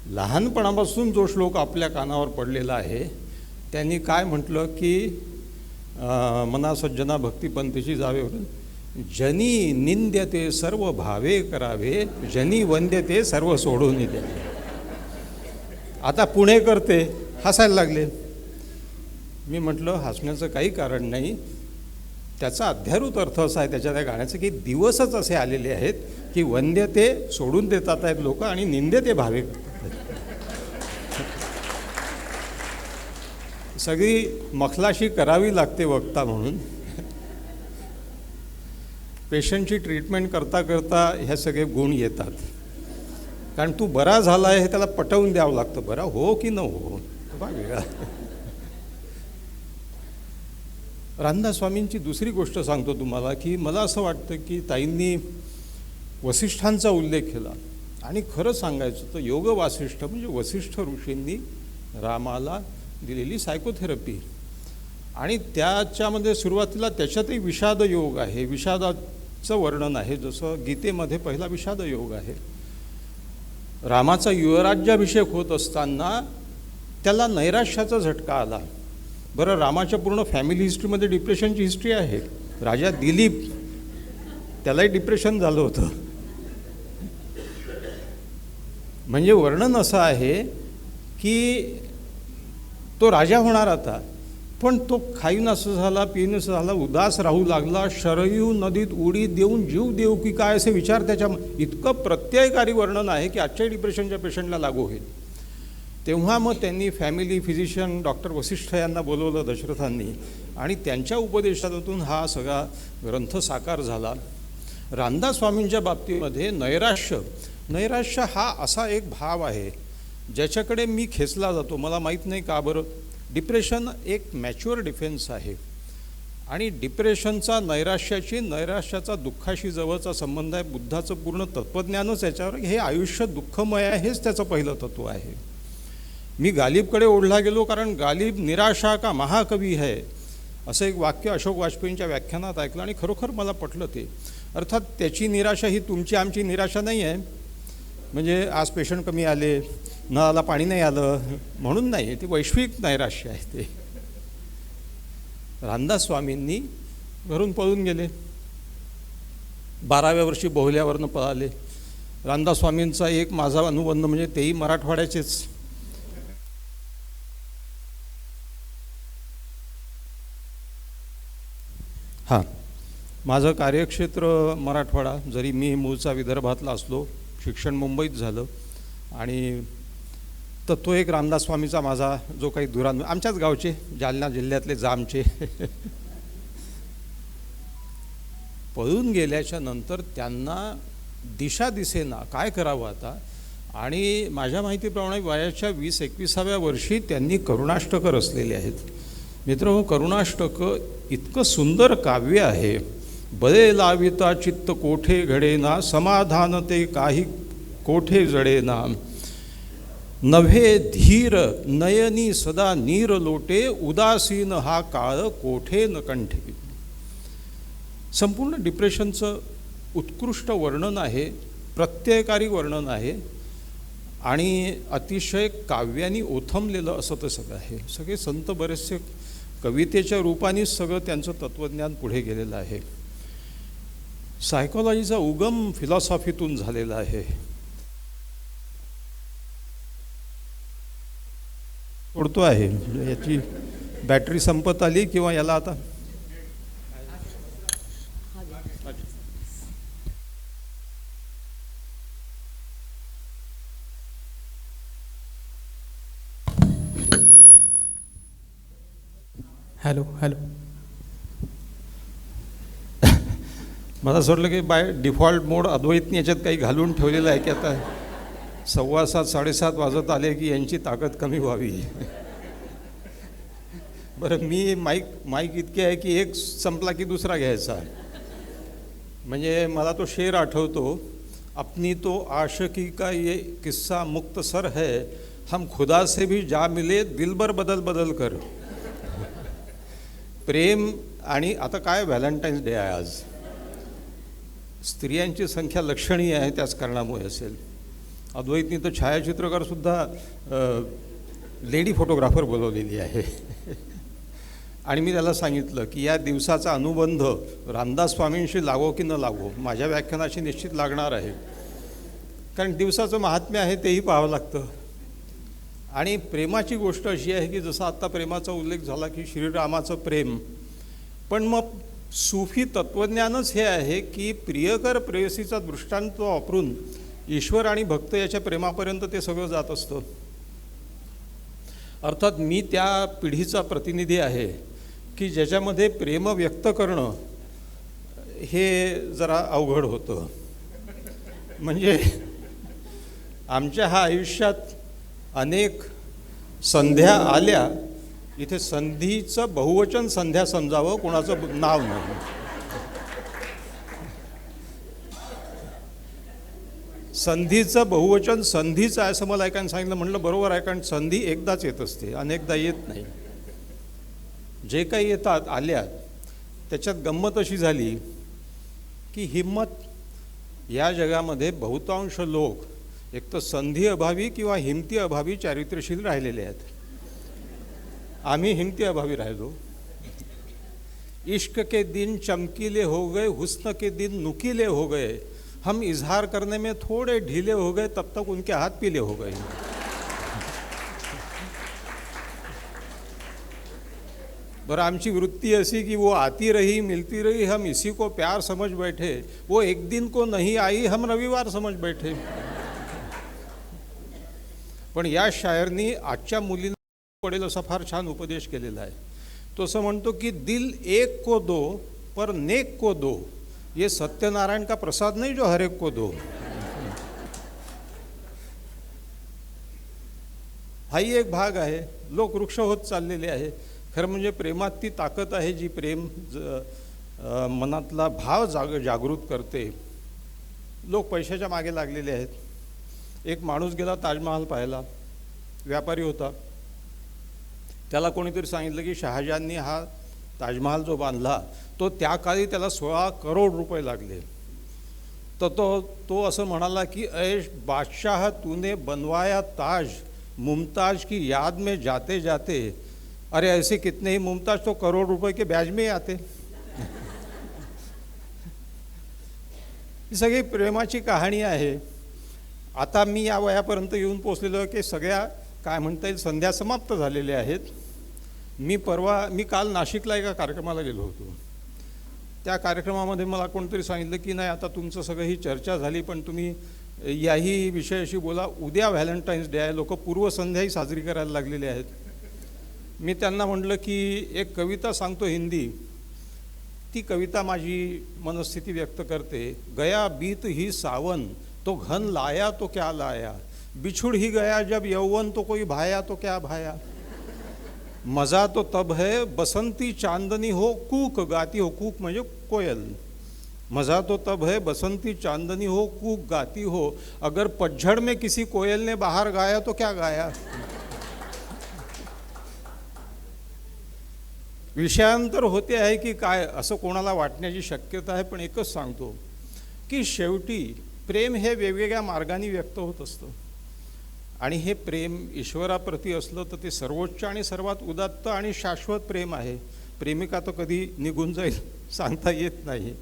लहानपणापासून जो श्लोक आपल्या कानावर पडलेला आहे, त्यांनी काय म्हटलं की मना सज्जना भक्तिपंथीची जावे, जनी निंद्यते सर्व भावे करावे, जनी वंद्यते सर्व सोडून द्यावे. आता पुणे करते हसायला लागले. मी म्हटलं हसण्याचं काही कारण नाही, त्याचा अध्यारूत अर्थ असा आहे त्याच्या त्या गाण्याचं की दिवसच असे आलेले आहेत की वंद्यते सोडून देतात आहेत लोक आणि निंद्यते भावे करतात. सगळी मखलाशी करावी लागते वक्ता म्हणून. पेशंटची ट्रीटमेंट करता करता ह्या सगळे गुण येतात. कारण तू बरा झाला आहे हे त्याला पटवून द्यावं लागतं. बरा हो की न हो बा वेगळा. रामदास स्वामींची दुसरी गोष्ट सांगतो तुम्हाला की मला असं वाटतं की ताईंनी वसिष्ठांचा उल्लेख केला आणि खरं सांगायचं तर योग वासिष्ठ म्हणजे वसिष्ठ ऋषींनी रामाला दिलेली सायकोथेरपी आणि त्याच्यामध्ये सुरुवातीला त्याच्यातही विषाद योग आहे, विषादाचं वर्णन आहे. जसं गीतेमध्ये पहिला विषाद योग आहे. रामाचा युवराज्याभिषेक होत असताना त्याला नैराश्याचा झटका आला. बरं, रामाच्या पूर्ण फॅमिली हिस्ट्रीमध्ये डिप्रेशनची हिस्ट्री आहे. राजा दिलीप त्यालाही डिप्रेशन झालं होतं. म्हणजे वर्णन असं आहे की तो राजा होणार आता, पण तो खाईन असं झाला, पिईन असं झाला, उदास राहू लागला, शरयू नदीत उडी देऊन जीव देऊ की काय असे विचार त्याच्या इतकं प्रत्ययकारी वर्णन आहे की आजच्या डिप्रेशनच्या पेशंटला लागू होईल. तेव्हा मग त्यांनी फॅमिली फिजिशियन डॉक्टर वसिष्ठ यांना बोलवलं दशरथांनी आणि त्यांच्या उपदेशातून हा सगळा ग्रंथ साकार झाला. रामदास स्वामींच्या बाबतीमध्ये नैराश्य हा असा एक भाव आहे ज्याच्याकडे मी खेचला जातो. मला माहीत नाही का बरं. डिप्रेशन एक मॅच्युअर डिफेन्स आहे आणि डिप्रेशनचा नैराश्याचा दुःखाशी जवळचा संबंध आहे. बुद्धाचं पूर्ण तत्त्वज्ञानच याच्यावर, हे आयुष्य दुःखमय आहे हेच त्याचं पहिलं तत्त्व आहे. मी गालिबकडे ओढला गेलो कारण गालिब निराशा का महाकवी है असं एक वाक्य अशोक वाजपेयींच्या व्याख्यानात ऐकलं आणि खरोखर मला पटलं ते. अर्थात त्याची निराशा ही तुमची आमची निराशा नाही आहे. म्हणजे आज पेशंट कमी आले, नळाला पाणी नाही आलं म्हणून नाही, ती वैश्विक नैराश्य आहे. ते रामदास स्वामींनी घरून पळून गेले. 12व्या वर्षी बोहल्यावरनं पळाले. रामदास स्वामींचा एक माझा अनुबंध म्हणजे तेही मराठवाड्याचेच. हां, माझं कार्यक्षेत्र मराठवाडा, जरी मी मूळचा विदर्भातला असलो, शिक्षण मुंबईत झालं आणि तर तो एक रामदास स्वामीचा माझा जो काही आमच्याच गावचे, जालना जिल्ह्यातले जामचे पळून गेल्याच्या नंतर त्यांना दिशा दिसेना, काय करावं आता. आणि माझ्या माहितीप्रमाणे वयाच्या 20-21व्या वर्षी त्यांनी करुणाष्टकं रचलेली आहेत. मित्र, करुणाष्टकं इतकं सुंदर काव्य आहे. बळे लाविता चित्त कोठे घडेना, समाधान ते काही कोठे जडेना, नव्हे धीर नयनी सदा नीर लोटे, उदासीन हा काळ कोठे न कंठे. संपूर्ण डिप्रेशनचं उत्कृष्ट वर्णन आहे, प्रत्ययकारी वर्णन आहे आणि अतिशय काव्यानी ओथंबलेलं असं ते सगळं आहे. सगळे संत बरेचसे कवितेच्या रूपानेच सगळं त्यांचं तत्त्वज्ञान पुढे गेलेलं आहे. सायकोलॉजीचा उगम फिलॉसॉफीतून झालेला आहे. सोडतो आहे, याची बॅटरी संपत आली किंवा याला आता हॅलो. मला असं वाटलं की बाय डिफॉल्ट मोड अद्वैतने याच्यात काही घालून ठेवलेलं आहे की आता 7:15-7:30 वाजत आले की यांची ताकद कमी व्हावी. बरं, मी माईक इतके आहे की एक संपला की दुसरा घ्यायचा. म्हणजे मला तो शेर आठवतो, अपनी तो आशिकी का ये किस्सा मुख्तसर है, हम खुदा से भी जा मिले दिलबर बदल बदल कर. प्रेम आणि आता काय व्हॅलेंटाईन्स डे आहे आज, स्त्रियांची संख्या लक्षणीय आहे, त्याच कारणामुळे असेल. अद्वैतनी तर छायाचित्रकारसुद्धा लेडी फोटोग्राफर बोलवलेली आहे. आणि मी त्याला सांगितलं की या दिवसाचा अनुबंध रामदास स्वामींशी लागो की न लागो, माझ्या व्याख्यानाशी निश्चित लागणार आहे, कारण दिवसाचं महात्म्य आहे तेही पाहावं लागतं. आणि प्रेमाची गोष्ट अशी आहे की जसं आत्ता प्रेमाचा उल्लेख झाला की श्रीरामाचं प्रेम, पण मग सूफी तत्त्वज्ञानच हे आहे की प्रियकर प्रेयसीचा दृष्टांत वापरून ईश्वर आणि भक्त याच्या प्रेमापर्यंत ते सगळं जात असतं. अर्थात मी त्या पिढीचा प्रतिनिधी आहे की ज्याच्यामध्ये प्रेम व्यक्त करणं हे जरा अवघड होतं. म्हणजे आमच्या ह्या आयुष्यात अनेक संध्या आल्या, इथे संधीचं बहुवचन संध्या समजावं, कोणाचं नाव नाही. संधीचं बहुवचन संधीचं आहे असं मला एकाने सांगितलं. म्हटलं बरोबर आहे, कारण संधी एकदाच येत असते, अनेकदा येत नाही. जे काही येतात आल्या त्याच्यात गंमत अशी झाली की हिम्मत या जगामध्ये बहुतांश लोक एक तर संधी अभावी किंवा हिमती अभावी चारित्र्यशील राहिलेले आहेत. आम्ही हिमती अभावी राहिलो. इश्क के दिन चमकीले हो गए, हुस्न के दिन नुकीले हो गए, हम इजहार करने में थोड़े ढीले हो गए, तब तक उनके हाथ पीले हो गए. बरं, आमची वृत्ती अशी की वो आती रही मिलती रही, हम इसी को प्यार समझ बैठे, वो एक दिन को नहीं आई, हम रविवार समझ बैठे. पण या शायरनी आजच्या मुलींना पडेल असा फार छान उपदेश केलेला आहे. तो असं म्हणतो की दिल एक को दो पर नेक को दो, ये सत्यनारायण का प्रसाद नहीं जो हर एक को दो. हाही एक भाग आहे. लोक वृक्ष होत चाललेले आहे. खरं म्हणजे प्रेमात ती ताकद आहे जी प्रेम मनातला भाव जागृत करते. लोक पैशाच्या मागे लागलेले आहेत. एक माणूस गेला ताजमहाल पाहायला, व्यापारी होता. त्याला कोणीतरी सांगितलं की शहाजहाननी हा ताजमहाल जो बांधला तो त्या काळी त्याला 16 करोड रुपये लागले. तर तो असं म्हणाला की ऐश बादशाह तूने बनवाया ताज, मुमताज की याद में जाते जाते, अरे ऐसे कितने ही मुमताज तो करोड रुपये के ब्याज में आते. ही सगळी प्रेमाची कहाणी आहे. आता मी या वयापर्यंत येऊन पोचलेलो की सगळ्या काय म्हणता येईल संध्या समाप्त झालेल्या आहेत. मी काल नाशिकला एका कार्यक्रमाला गेलो होतो. त्या कार्यक्रमामध्ये मला कोणतरी सांगितलं की नाही आता तुमचं सगळं ही चर्चा झाली, पण तुम्ही याही विषयाशी बोला. उद्या व्हॅलेंटाईन्स डे आहे, लोक पूर्वसंध्याही साजरी करायला लागलेले आहेत. मी त्यांना म्हटलं की एक कविता सांगतो हिंदी. ती कविता माझी मनस्थिती व्यक्त करते. गया बीत ही सावन, तो घन लाया तो क्या लाया, बिछुड़ ही गया जब यौवन, तो कोई भाया तो क्या भाया. मज़ा तो तब है बसंती चांदनी हो, कूक गाती हो. कूक म्हणजे कोयल. मज़ा तो तब है बसंती चांदनी हो, कूक गाती हो, अगर पतझड़ में किसी कोयल ने बाहर गाया तो क्या गाया. विषयांतर होते आहे की काय असं कोणाला वाटण्याची शक्यता आहे, पण एकच सांगतो की शेवटी प्रेम हे वेगवेगळ्या मार्गाने व्यक्त होत असतं. आणि हे प्रेम ईश्वराप्रती असलं तर ते सर्वोच्च आणि सर्वात उदात्त आणि शाश्वत प्रेम आहे. प्रेमिका तर कधी निघून जाईल सांगता येत नाही.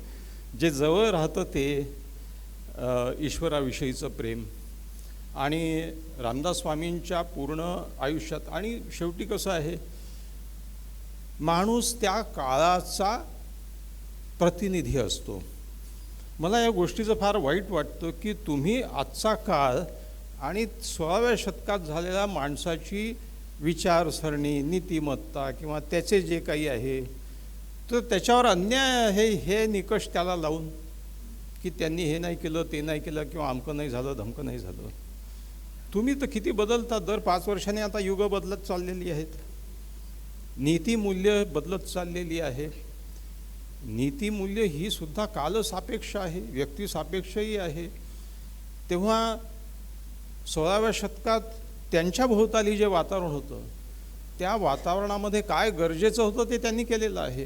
जे जवळ राहतं ते ईश्वराविषयीचं प्रेम. आणि रामदास स्वामींच्या पूर्ण आयुष्यात आणि शेवटी कसं आहे, माणूस त्या काळाचा प्रतिनिधी असतो. मला या गोष्टीचं फार वाईट वाटतं की तुम्ही आजचा काळ आणि 16व्या शतकात झालेल्या माणसाची विचारसरणी, नीतिमत्ता किंवा त्याचे जे काही आहे तर त्याच्यावर अन्याय आहे हे निकष त्याला लावून की त्यांनी हे नाही केलं, ते नाही केलं किंवा अमकं नाही झालं, धमकं नाही झालं. तुम्ही तर किती बदलता. दर 5 वर्षांनी आता युग बदलत चाललेली आहेत. नीतिमूल्य बदलत चाललेली आहे. नीतिमूल्य ही सुद्धा कालसापेक्ष आहे, व्यक्तिसापेक्षही आहे. तेव्हा 16व्या शतकात त्यांच्या भोवताली जे वातावरण होतं त्या वातावरणामध्ये काय गरजेचं होतं ते त्यांनी केलेलं आहे.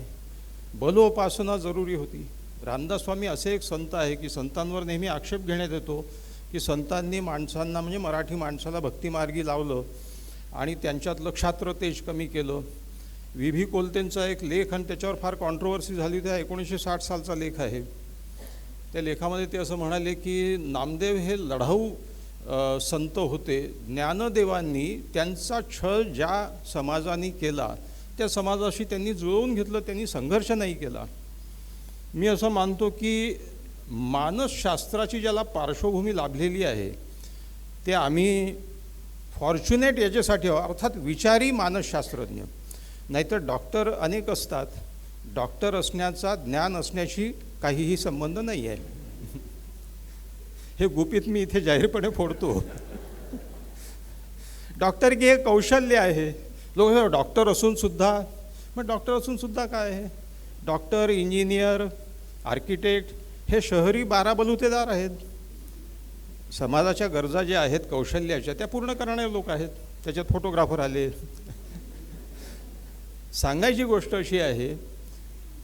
बलोपासना जरुरी होती. रामदास स्वामी असे एक संत आहे की संतांवर नेहमी आक्षेप घेण्यात येतो की संतांनी माणसांना म्हणजे मराठी माणसाला भक्तिमार्गी लावलं आणि त्यांच्यातलं क्षात्र तेज कमी केलं. व्ही कोलतेंचा एक लेख आणि त्याच्यावर फार कॉन्ट्रोवर्सी झाली, त्या 1960 सालचा लेख आहे. त्या लेखामध्ये ते असं म्हणाले की नामदेव हे लढाऊ संत होते. ज्ञानदेवांनी त्यांचा छळ ज्या समाजाने केला त्या समाजाशी त्यांनी जुळवून घेतलं, त्यांनी संघर्ष नाही केला. मी असं मानतो की मानसशास्त्राची ज्याला पार्श्वभूमी लाभलेली आहे ते आम्ही फॉर्च्युनेट याच्यासाठी अर्थात विचारी मानसशास्त्रज्ञ. नाहीतर डॉक्टर अनेक असतात, डॉक्टर असण्याचा ज्ञान असण्याशी काहीही संबंध नाही आहे. हे गुपित मी इथे जाहीरपणे फोडतो. डॉक्टर की हे कौशल्य आहे. लोक डॉक्टर असून सुद्धा, मग डॉक्टर असून सुद्धा काय आहे? डॉक्टर, इंजिनियर, आर्किटेक्ट हे शहरी बाराबलुतेदार आहेत. समाजाच्या गरजा ज्या आहेत कौशल्याच्या त्या पूर्ण करणारे लोक आहेत. त्याच्यात फोटोग्राफर आले. सांगायची गोष्ट अशी आहे,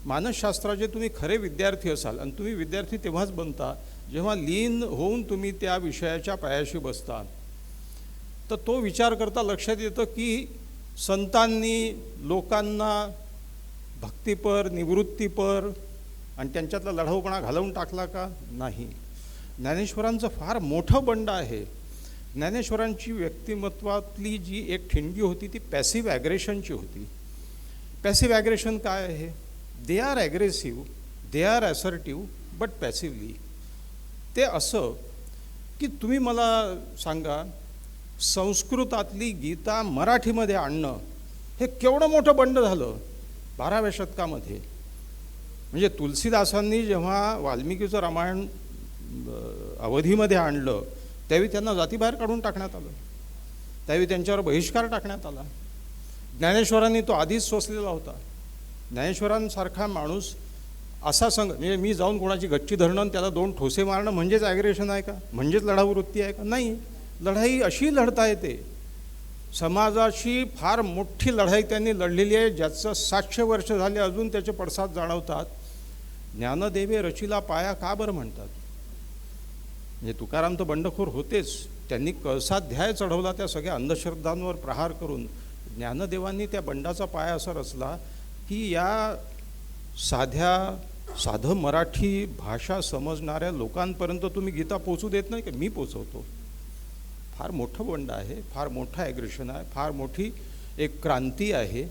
मानसशास्त्राचे तुम्ही खरे विद्यार्थी असाल आणि तुम्ही विद्यार्थी तेव्हाच बनता जेव्हा लीन होऊन तुम्ही त्या विषयाच्या पायाशी बसता. तर तो विचार करता लक्षात येतं की संतांनी लोकांना भक्तिपर, निवृत्तीपर आणि त्यांच्यातला लढाऊपणा घालवून टाकला का? नाही. ज्ञानेश्वरांचं फार मोठं बंड आहे. ज्ञानेश्वरांची व्यक्तिमत्वातली जी एक ठिणगी होती ती पॅसिव्ह ॲग्रेशनची होती. पॅसिव्ह ॲग्रेशन काय आहे? They are aggressive, they are assertive, but passively. ते असं की तुम्ही मला सांगा, संस्कृतातली गीता मराठीमध्ये आणणं हे केवढं मोठं बंड झालं 12व्या शतकामध्ये. म्हणजे तुलसीदासांनी जेव्हा वाल्मिकीचं रामायण अवधीमध्ये आणलं त्यावेळी त्यांना जातीबाहेर काढून टाकण्यात आलं, त्यावेळी त्यांच्यावर बहिष्कार टाकण्यात आला. ज्ञानेश्वरांनी तो आधीच सोसलेला होता. ज्ञानेश्वरांसारखा माणूस असा म्हणजे मी जाऊन कोणाची गच्ची धरणं त्याला 2 ठोसे मारणं म्हणजेच ॲग्रेशन आहे का? म्हणजेच लढाऊ वृत्ती आहे का? नाही. लढाई अशी लढता येते. समाजाशी फार मोठी लढाई त्यांनी लढलेली आहे ज्याचं 700 वर्ष झाले अजून त्याचे पडसाद जाणवतात. ज्ञानदेवे रचिला पाया का बरं म्हणतात? म्हणजे तुकाराम तर बंडखोर होतेच, त्यांनी कळसाध्याय चढवला त्या सगळ्या अंधश्रद्धांवर प्रहार करून. ज्ञानदेवांनी त्या बंडाचा पाया असा रचला की या साधं मराठी भाषा समजणाऱ्या लोकांपर्यंत तुम्ही गीता पोचू देत नाही का? मी पोचवतो. फार मोठं बंड आहे, फार मोठं ॲग्रेशन आहे, फार मोठी एक क्रांती आहे.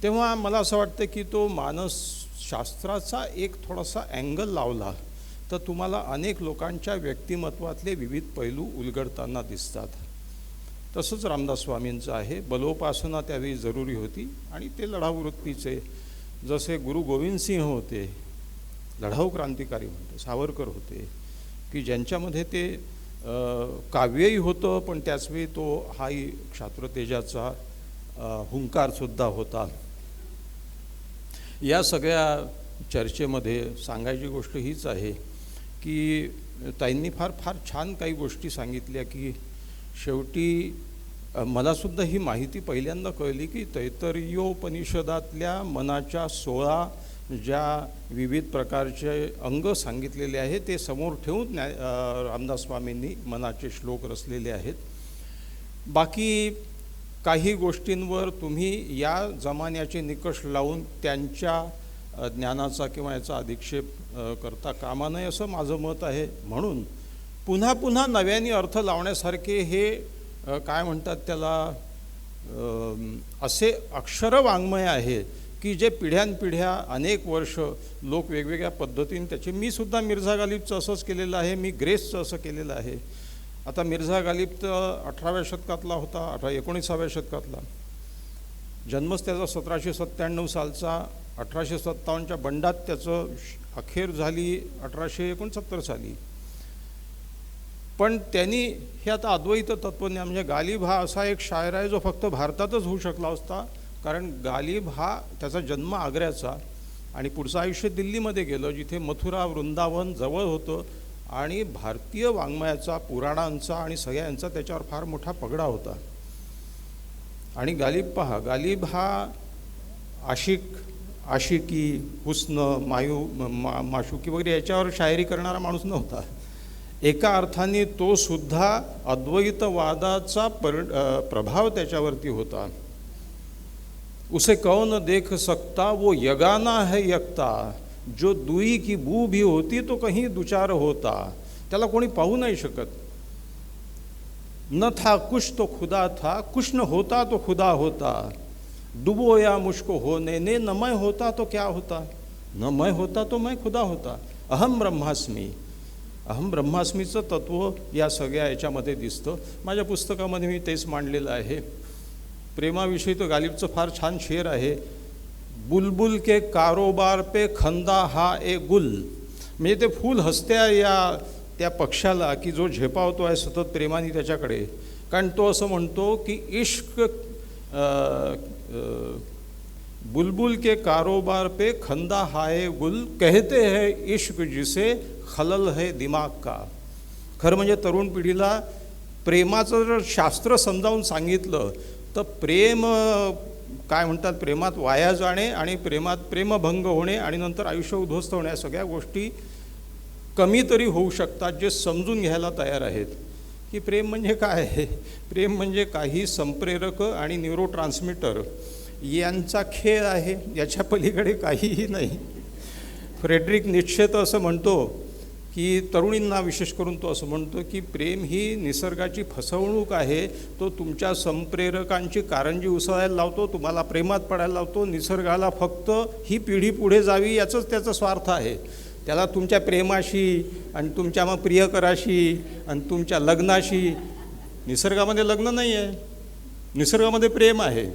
तेव्हा मला असं वाटतं की तो मानसशास्त्राचा एक थोडासा अँगल लावला तर तुम्हाला अनेक लोकांच्या व्यक्तिमत्वातले विविध पैलू उलगडताना दिसतात. तसंच रामदास स्वामींचं आहे. बलोपासना त्यावेळी जरुरी होती आणि ते लढाऊ वृत्तीचे, जसे गुरु गोविंदसिंह होते, लढाऊ क्रांतिकारी म्हणतो, सावरकर होते की ज्यांच्यामध्ये ते काव्यही होतं पण त्याचवेळी तो हाही क्षात्रतेजाचा हुंकारसुद्धा होता. या सगळ्या चर्चेमध्ये सांगायची गोष्ट हीच आहे की ताईंनी फार फार छान काही गोष्टी सांगितल्या की शेवटी मलासुद्धा ही माहिती पहिल्यांदा कळली की तैत्तरीयोपनिषदातल्या मनाच्या 16 ज्या विविध प्रकारचे अंग सांगितलेले आहेत ते समोर ठेवून रामदास स्वामींनी मनाचे श्लोक रचलेले आहेत. बाकी काही गोष्टींवर तुम्ही या जमान्याचे निकष लावून त्यांच्या ज्ञानाचा किंवा याचा अधिक्षेप करता कामा नये असं माझं मत आहे. म्हणून पुन्हा पुन्हा नव्याने अर्थ लावण्यासारखे हे काय म्हणतात त्याला असे अक्षर वाङ्मय आहे की जे पिढ्यानपिढ्या अनेक वर्ष लोक वेगवेगळ्या पद्धतीने त्याचे, मी सुद्धा मिर्झा गालिबचं असंच केलेलं आहे, मी ग्रेसचं असं केलेलं आहे. आता मिर्झा गालिब तर 18व्या शतकातला होता, 19व्या शतकातला. जन्मच त्याचा 1797 सालचा. 1857च्या बंडात त्याचं अखेर झाली 1869 साली. पण त्यांनी हे आता अद्वैत तत्वज्ञान म्हणजे गालिब हा असा एक शायर आहे जो फक्त भारतातच होऊ शकला असता, कारण गालिब हा त्याचा जन्म आग्र्याचा आणि पुढचं आयुष्य दिल्लीमध्ये गेलं जिथे मथुरा वृंदावन जवळ होतं आणि भारतीय वाङ्मयाचा, पुराणांचा आणि सगळ्यांचा त्याच्यावर फार मोठा पगडा होता. आणि गालिब पहा, गालिब हा आशिक आशिकी, हुस्न, माशुकी वगैरे याच्यावर शायरी करणारा माणूस नव्हता. एका अर्थाने तो सुद्धा अद्वैतवादाचा प्रभाव त्याच्यावरती होता. उसे कौन देख सकता वो यगाना है यकता, जो दुई की बू भी होती तो कहीं दुचार होता. त्याला कोणी पाहू नाही शकत. न था कुछ तो खुदा था, कुछ न होता तो खुदा होता. डुबो या मुझको होने ने, न मैं होता तो क्या होता, न मैं होता तो मैं खुदा होता. अहम ब्रह्मास्मी. अहम ब्रह्मास्मीचं तत्व या सगळ्या याच्यामध्ये दिसतं. माझ्या पुस्तकामध्ये मी तेच मांडलेलं आहे. प्रेमाविषयी तर गालिबचं फार छान शेर आहे. बुलबुल के कारोबार पे खंदा हा ए गुल. म्हणजे ते फूल हसत्या या त्या पक्षाला की जो झेपावतो आहे सतत प्रेमाने त्याच्याकडे. कारण तो असं म्हणतो की इश्क बुलबुल के कारोबार पे खंदा हाय गुल, कहते हैं इश्क जिसे खलल है दिमाग का. खरं म्हणजे तरुण पिढीला प्रेमाचं जर शास्त्र समजावून सांगितलं तर प्रेम काय म्हणतात, प्रेमात वाया जाणे आणि प्रेमात प्रेमभंग होणे आणि नंतर आयुष्य उद्ध्वस्त होणे, या सगळ्या गोष्टी कमी तरी होऊ शकतात जे समजून घ्यायला तयार आहेत की प्रेम म्हणजे काय आहे. प्रेम म्हणजे काही संप्रेरक आणि न्यूरोट्रान्समीटर यांचा खेळ आहे, याच्या पलीकडे काहीही नाही. फ्रेडरिक नीत्शे तर असं म्हणतो की तरुणींना विशेष करून तो असं म्हणतो की प्रेम ही निसर्गाची फसवणूक आहे. तो तुमच्या संप्रेरकांची कारंजी उसळायला लावतो, तुम्हाला प्रेमात पडायला लावतो. निसर्गाला फक्त ही पिढी पुढे जावी याचंच त्याचा स्वार्थ आहे. त्याला तुमच्या प्रेमाशी आणि तुमच्या मग प्रियकराशी आणि तुमच्या लग्नाशी, निसर्गामध्ये लग्न नाही आहे, निसर्गामध्ये प्रेम आहे.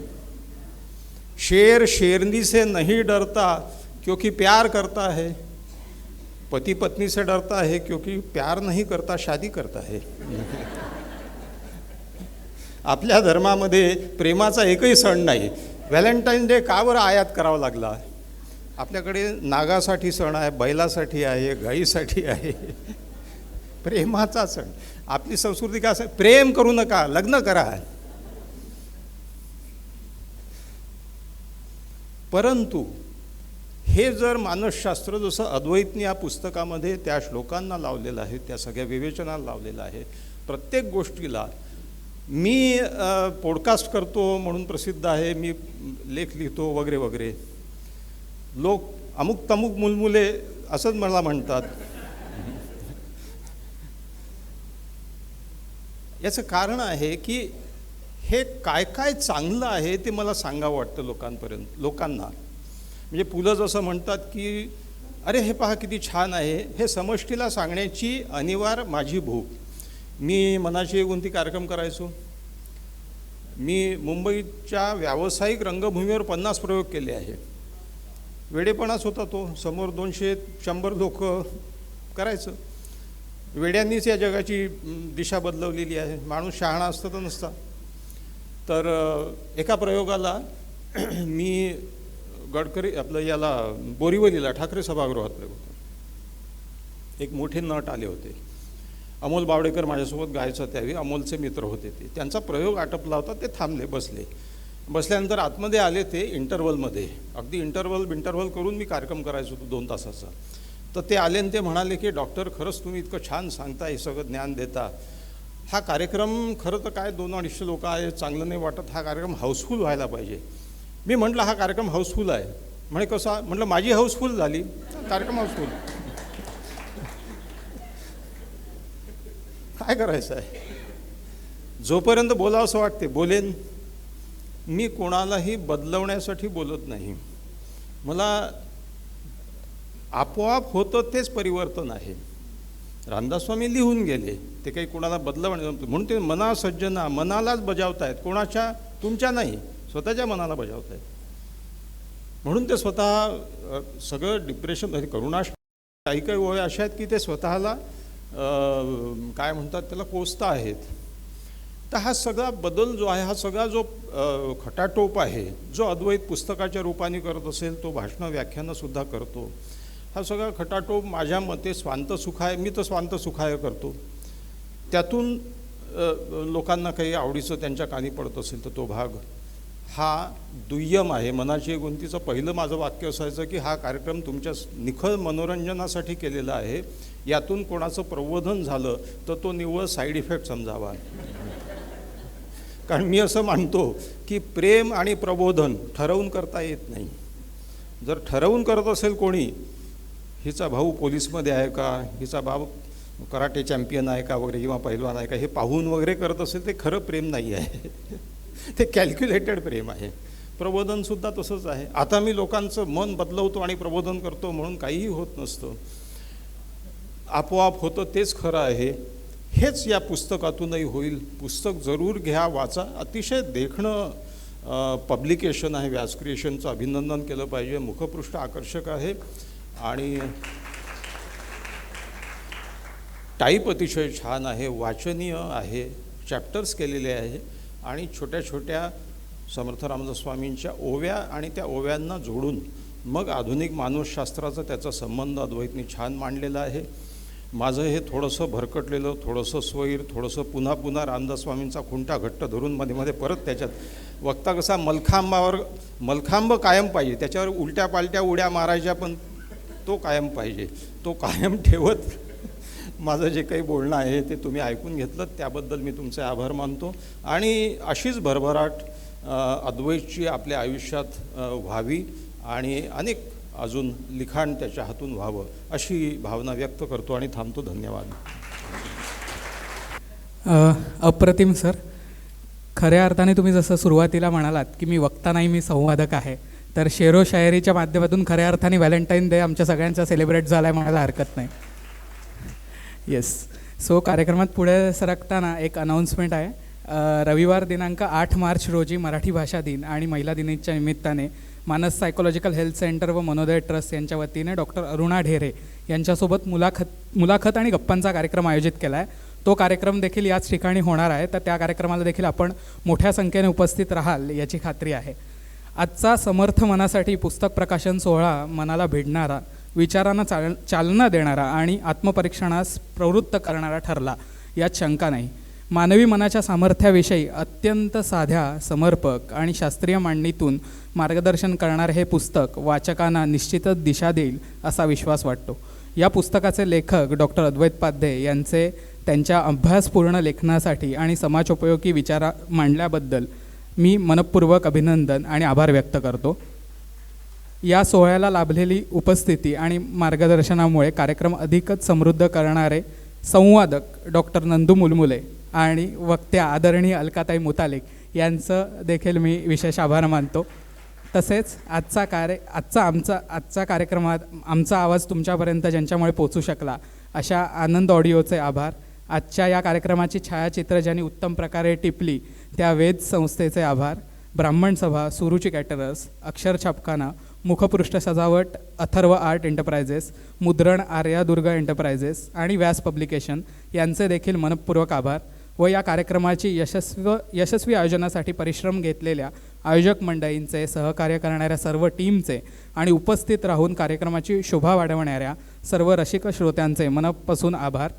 शेर शेरनी से नहीं डरता क्योंकि प्यार करता है, पति पत्नी से डरता है क्योंकि प्यार नहीं करता, शादी करता है. आपल्या धर्मामध्ये प्रेमाचा एकही सण नाही. व्हॅलेंटाईन डे का बरं आयात करावा लागला? आपल्याकडे नागासाठी सण आहे, बैलासाठी आहे, गाईसाठी आहे. प्रेमाचा सण. आपली संस्कृती का असं, प्रेम करू नका, लग्न करा. परंतु हे जर मानसशास्त्र जसं अद्वैतनी या पुस्तकामध्ये त्या श्लोकांना लावलेलं आहे, त्या सगळ्या विवेचनाला लावलेलं आहे, प्रत्येक गोष्टीला मी पॉडकास्ट करतो म्हणून प्रसिद्ध आहे, मी लेख लिहितो वगैरे वगैरे. लोक अमुक तमुक मुलमुले असंच मला म्हणतात. याचं कारण आहे की हे काय काय चांगलं आहे ते मला सांगावं वाटतं लोकांना. म्हणजे पुलं जसं म्हणतात की अरे हे पहा किती छान आहे, हे समष्टीला सांगण्याची अनिवार्य माझी भूक. मी मनाची गुंती कार्यक्रम करायचो. मी मुंबईच्या व्यावसायिक रंगभूमीवर 50 प्रयोग केले आहे. वेडेपणाच होता तो. समोर 200-100 लोक करायचं. वेड्यांनीच या जगाची दिशा बदलवलेली आहे. माणूस शहाणा असतं तर नसता. तर एका प्रयोगाला मी गडकरी आपलं याला बोरिवलीला ठाकरे सभागृहात प्रयोग होता. एक मोठे नट आले होते. अमोल बावडेकर माझ्यासोबत गायचं त्यावेळी. अमोलचे मित्र होते ते. त्यांचा प्रयोग आटपला होता. ते थांबले, बसल्यानंतर आतमध्ये आले ते इंटरवलमध्ये. अगदी इंटरवल करून मी कार्यक्रम करायचो होतो 2 तासाचा. तर ते आले आणि ते म्हणाले की डॉक्टर खरंच तुम्ही इतकं छान सांगता, हे सगळं ज्ञान देता. हा कार्यक्रम खरं तर काय 200-250 लोक आहे, चांगलं नाही वाटत. हा कार्यक्रम हाऊसफुल व्हायला पाहिजे. मी म्हटलं हा कार्यक्रम हाऊसफुल आहे. म्हणे कसा? म्हटलं माझी हाऊसफुल झाली, कार्यक्रम हाऊसफुल. काय करायचं आहे? जोपर्यंत बोलावं असं वाटते बोलेन. मी कोणालाही बदलवण्यासाठी बोलत नाही. मला आपोआप होतं तेच परिवर्तन आहे. रामदासस्वामी लिहून गेले, ते काही कोणाला बदलवणे म्हणून ते मना सज्जना, मनालाच बजावतायत, कोणाच्या तुमच्या नाही, स्वतःच्या मनाला बजावतायत. म्हणून ते स्वतः सगळं डिप्रेशनमध्ये करुणाश काही वय अशा आहेत की ते स्वतःला काय म्हणतात त्याला कोसता आहेत. तर हा सगळा बदल जो आहे, हा सगळा जो खटाटोप आहे, जो अद्वैत पुस्तकाच्या रूपाने करत असेल, तो भाषणं व्याख्यानंसुद्धा करतो, हा सगळा खटाटोप माझ्या मते स्वांत सुखाय. मी तर स्वांत सुखाय करतो. त्यातून लोकांना काही आवडीचं त्यांच्या कानी पडत असेल तर तो भाग हा दुय्यम आहे. मनाची गुंतीचं पहिलं माझं वाक्य असायचं की हा कार्यक्रम तुमच्या निखळ मनोरंजनासाठी केलेला आहे, यातून कोणाचं प्रबोधन झालं तर तो निव्वळ साईड इफेक्ट समजावा. कारण मी असं मानतो की प्रेम आणि प्रबोधन ठरवून करता येत नाही. जर ठरवून करत असेल कोणी, हिचा भाऊ पोलीसमध्ये आहे का, हिचा भाऊ कराटे चॅम्पियन आहे का वगैरे, किंवा पैलवान आहे का, हे पाहून वगैरे करत असेल, ते खरं प्रेम नाही आहे. ते कॅल्क्युलेटेड प्रेम आहे. प्रबोधनसुद्धा तसंच आहे. आता मी लोकांचं मन बदलवतो आणि प्रबोधन करतो म्हणून काहीही होत नसतं, आपोआप होतं, तेच खरं आहे. हेच या पुस्तकातूनही होईल. पुस्तक जरूर घ्या, वाचा. अतिशय देखणं पब्लिकेशन आहे. व्यास क्रिएशनचं अभिनंदन केलं पाहिजे. मुखपृष्ठ आकर्षक आहे आणि टाईप अतिशय छान आहे, वाचनीय आहे, चॅप्टर्स केलेले आहे आणि छोट्या छोट्या समर्थ रामदास स्वामींच्या ओव्या आणि त्या ओव्यांना जोडून मग आधुनिक मानसशास्त्राचा त्याचा संबंध अद्वैतनी छान मांडलेला आहे. माझं हे थोडंसं भरकटलेलं, थोडंसं स्वैर, थोडंसं पुन्हा पुन्हा रामदास स्वामींचा खुंटा घट्ट धरून मध्ये मध्ये परत त्याच्यात वक्ता कसा मलखांब कायम पाहिजे, त्याच्यावर उलट्या पालट्या उड्या मारायच्या, पण तो कायम पाहिजे. तो कायम ठेवत माझं जे काही बोलणं आहे ते तुम्ही ऐकून घेतलं, त्याबद्दल मी तुमचे आभार मानतो. आणि अशीच भरभराट अद्वैतची आपल्या आयुष्यात व्हावी आणि अनेक अजून लिखाण त्याच्या हातून व्हावं अशी भावना व्यक्त करतो आणि थांबतो. धन्यवाद. अप्रतिम सर. खऱ्या अर्थाने तुम्ही जसं सुरुवातीला म्हणालात की मी वक्ता नाही, मी संवादक आहे, तर शेरो शायरीच्या माध्यमातून खऱ्या अर्थाने व्हॅलेंटाईन डे आमच्या सगळ्यांचा सेलिब्रेट झाला आहे म्हणायला हरकत नाही. येस. सो कार्यक्रमात पुढे सरकताना एक अनाऊन्समेंट आहे. रविवार दिनांक 8 मार्च रोजी मराठी भाषा दिन आणि महिला दिनाच्या निमित्ताने मानस सायकोलॉजिकल हेल्थ सेंटर व मनोदय ट्रस्ट यांच्या वतीने डॉक्टर अरुणा ढेरे यांच्यासोबत मुलाखत आणि गप्पांचा कार्यक्रम आयोजित केला आहे. तो कार्यक्रम देखील याच ठिकाणी होणार आहे, तर त्या कार्यक्रमाला देखील आपण मोठ्या संख्येने उपस्थित राहाल याची खात्री आहे. आजचा समर्थ मनासाठी पुस्तक प्रकाशन सोहळा मनाला भिडणारा, विचारांना चालना देणारा आणि आत्मपरीक्षणास प्रवृत्त करणारा ठरला यात शंका नाही. मानवी मनाच्या सामर्थ्याविषयी अत्यंत साध्या, समर्पक आणि शास्त्रीय मांडणीतून मार्गदर्शन करणारे हे पुस्तक वाचकांना निश्चितच दिशा देईल असा विश्वास वाटतो. या पुस्तकाचे लेखक डॉक्टर अद्वैत पाध्ये यांचे त्यांच्या अभ्यासपूर्ण लेखनासाठी आणि समाजोपयोगी विचार मांडल्याबद्दल मी मनपूर्वक अभिनंदन आणि आभार व्यक्त करतो. या सोहळ्याला लाभलेली उपस्थिती आणि मार्गदर्शनामुळे कार्यक्रम अधिकच समृद्ध करणारे संवादक डॉक्टर नंदू मुलमुले आणि वक्त्या आदरणीय अलकाताई मुतालिक यांचं देखील मी विशेष आभार मानतो. तसेच आजचा कार्यक्रमात आमचा आवाज तुमच्यापर्यंत ज्यांच्यामुळे पोचू शकला अशा आनंद ऑडिओचे आभार. आजच्या या कार्यक्रमाची छायाचित्र ज्यांनी उत्तम प्रकारे टिपली त्या वेद संस्थेचे आभार. ब्राह्मण सभा, सुरुची कॅटरर्स, अक्षर छापखाना, मुखपृष्ठ सजावट अथर्व आर्ट एंटरप्राइजेस, मुद्रण आर्यादुर्ग एंटरप्राइजेस आणि व्यास पब्लिकेशन यांचे देखील मनपूर्वक आभार. व या कार्यक्रमाची यशस्वी आयोजनासाठी परिश्रम घेतलेल्या आयोजक मंडळींचे, सहकार्य करणाऱ्या सर्व टीमचे आणि उपस्थित राहून कार्यक्रमाची शोभा वाढवणाऱ्या सर्व रसिक श्रोत्यांचे मनपासून आभार.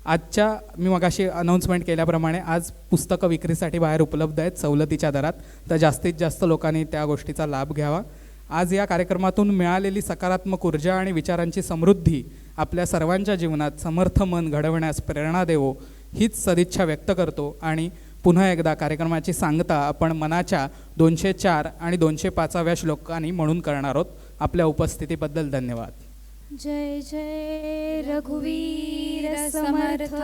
आजच्या मी मगाशी अनाऊन्समेंट केल्याप्रमाणे आज पुस्तकं विक्रीसाठी बाहेर उपलब्ध आहेत सवलतीच्या दरात, तर जास्तीत जास्त लोकांनी त्या गोष्टीचा लाभ घ्यावा. आज या कार्यक्रमातून मिळालेली सकारात्मक ऊर्जा आणि विचारांची समृद्धी आपल्या सर्वांच्या जीवनात समर्थ मन घडवण्यास प्रेरणा देवो हीच सदिच्छा व्यक्त करतो. आणि पुन्हा एकदा कार्यक्रमाची सांगता आपण मनाच्या 204 आणि 205व्या श्लोकांनी म्हणून करणार आहोत. आपल्या उपस्थितीबद्दल धन्यवाद. जय जय रघुवीर समर्थ.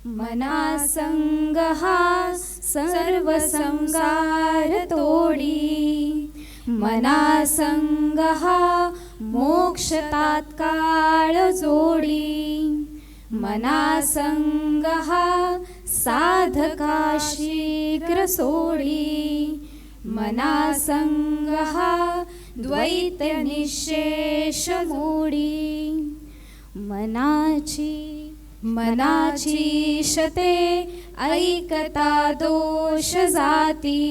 मना संग हा सर्व संसार तोडी, मना संग हा मोक्ष तात्काळ जोडी, मना संग हा साधका शीघ्र सोडी, मना संग हा द्वैत निशेष मोडी. मनाची शते ऐकता दोष जाती,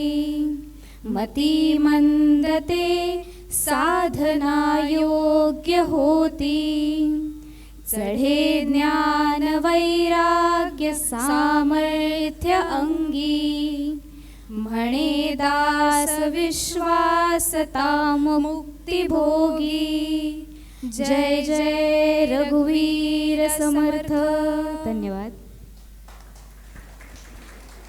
मती मंदते साधना योग्य होती. चढे ज्ञान वैराग्य सामर्थ्य अंगी, म्हणे दास विश्वासताम मुक्तिभोगी. जय जय रघुवीर समर्थ. धन्यवाद.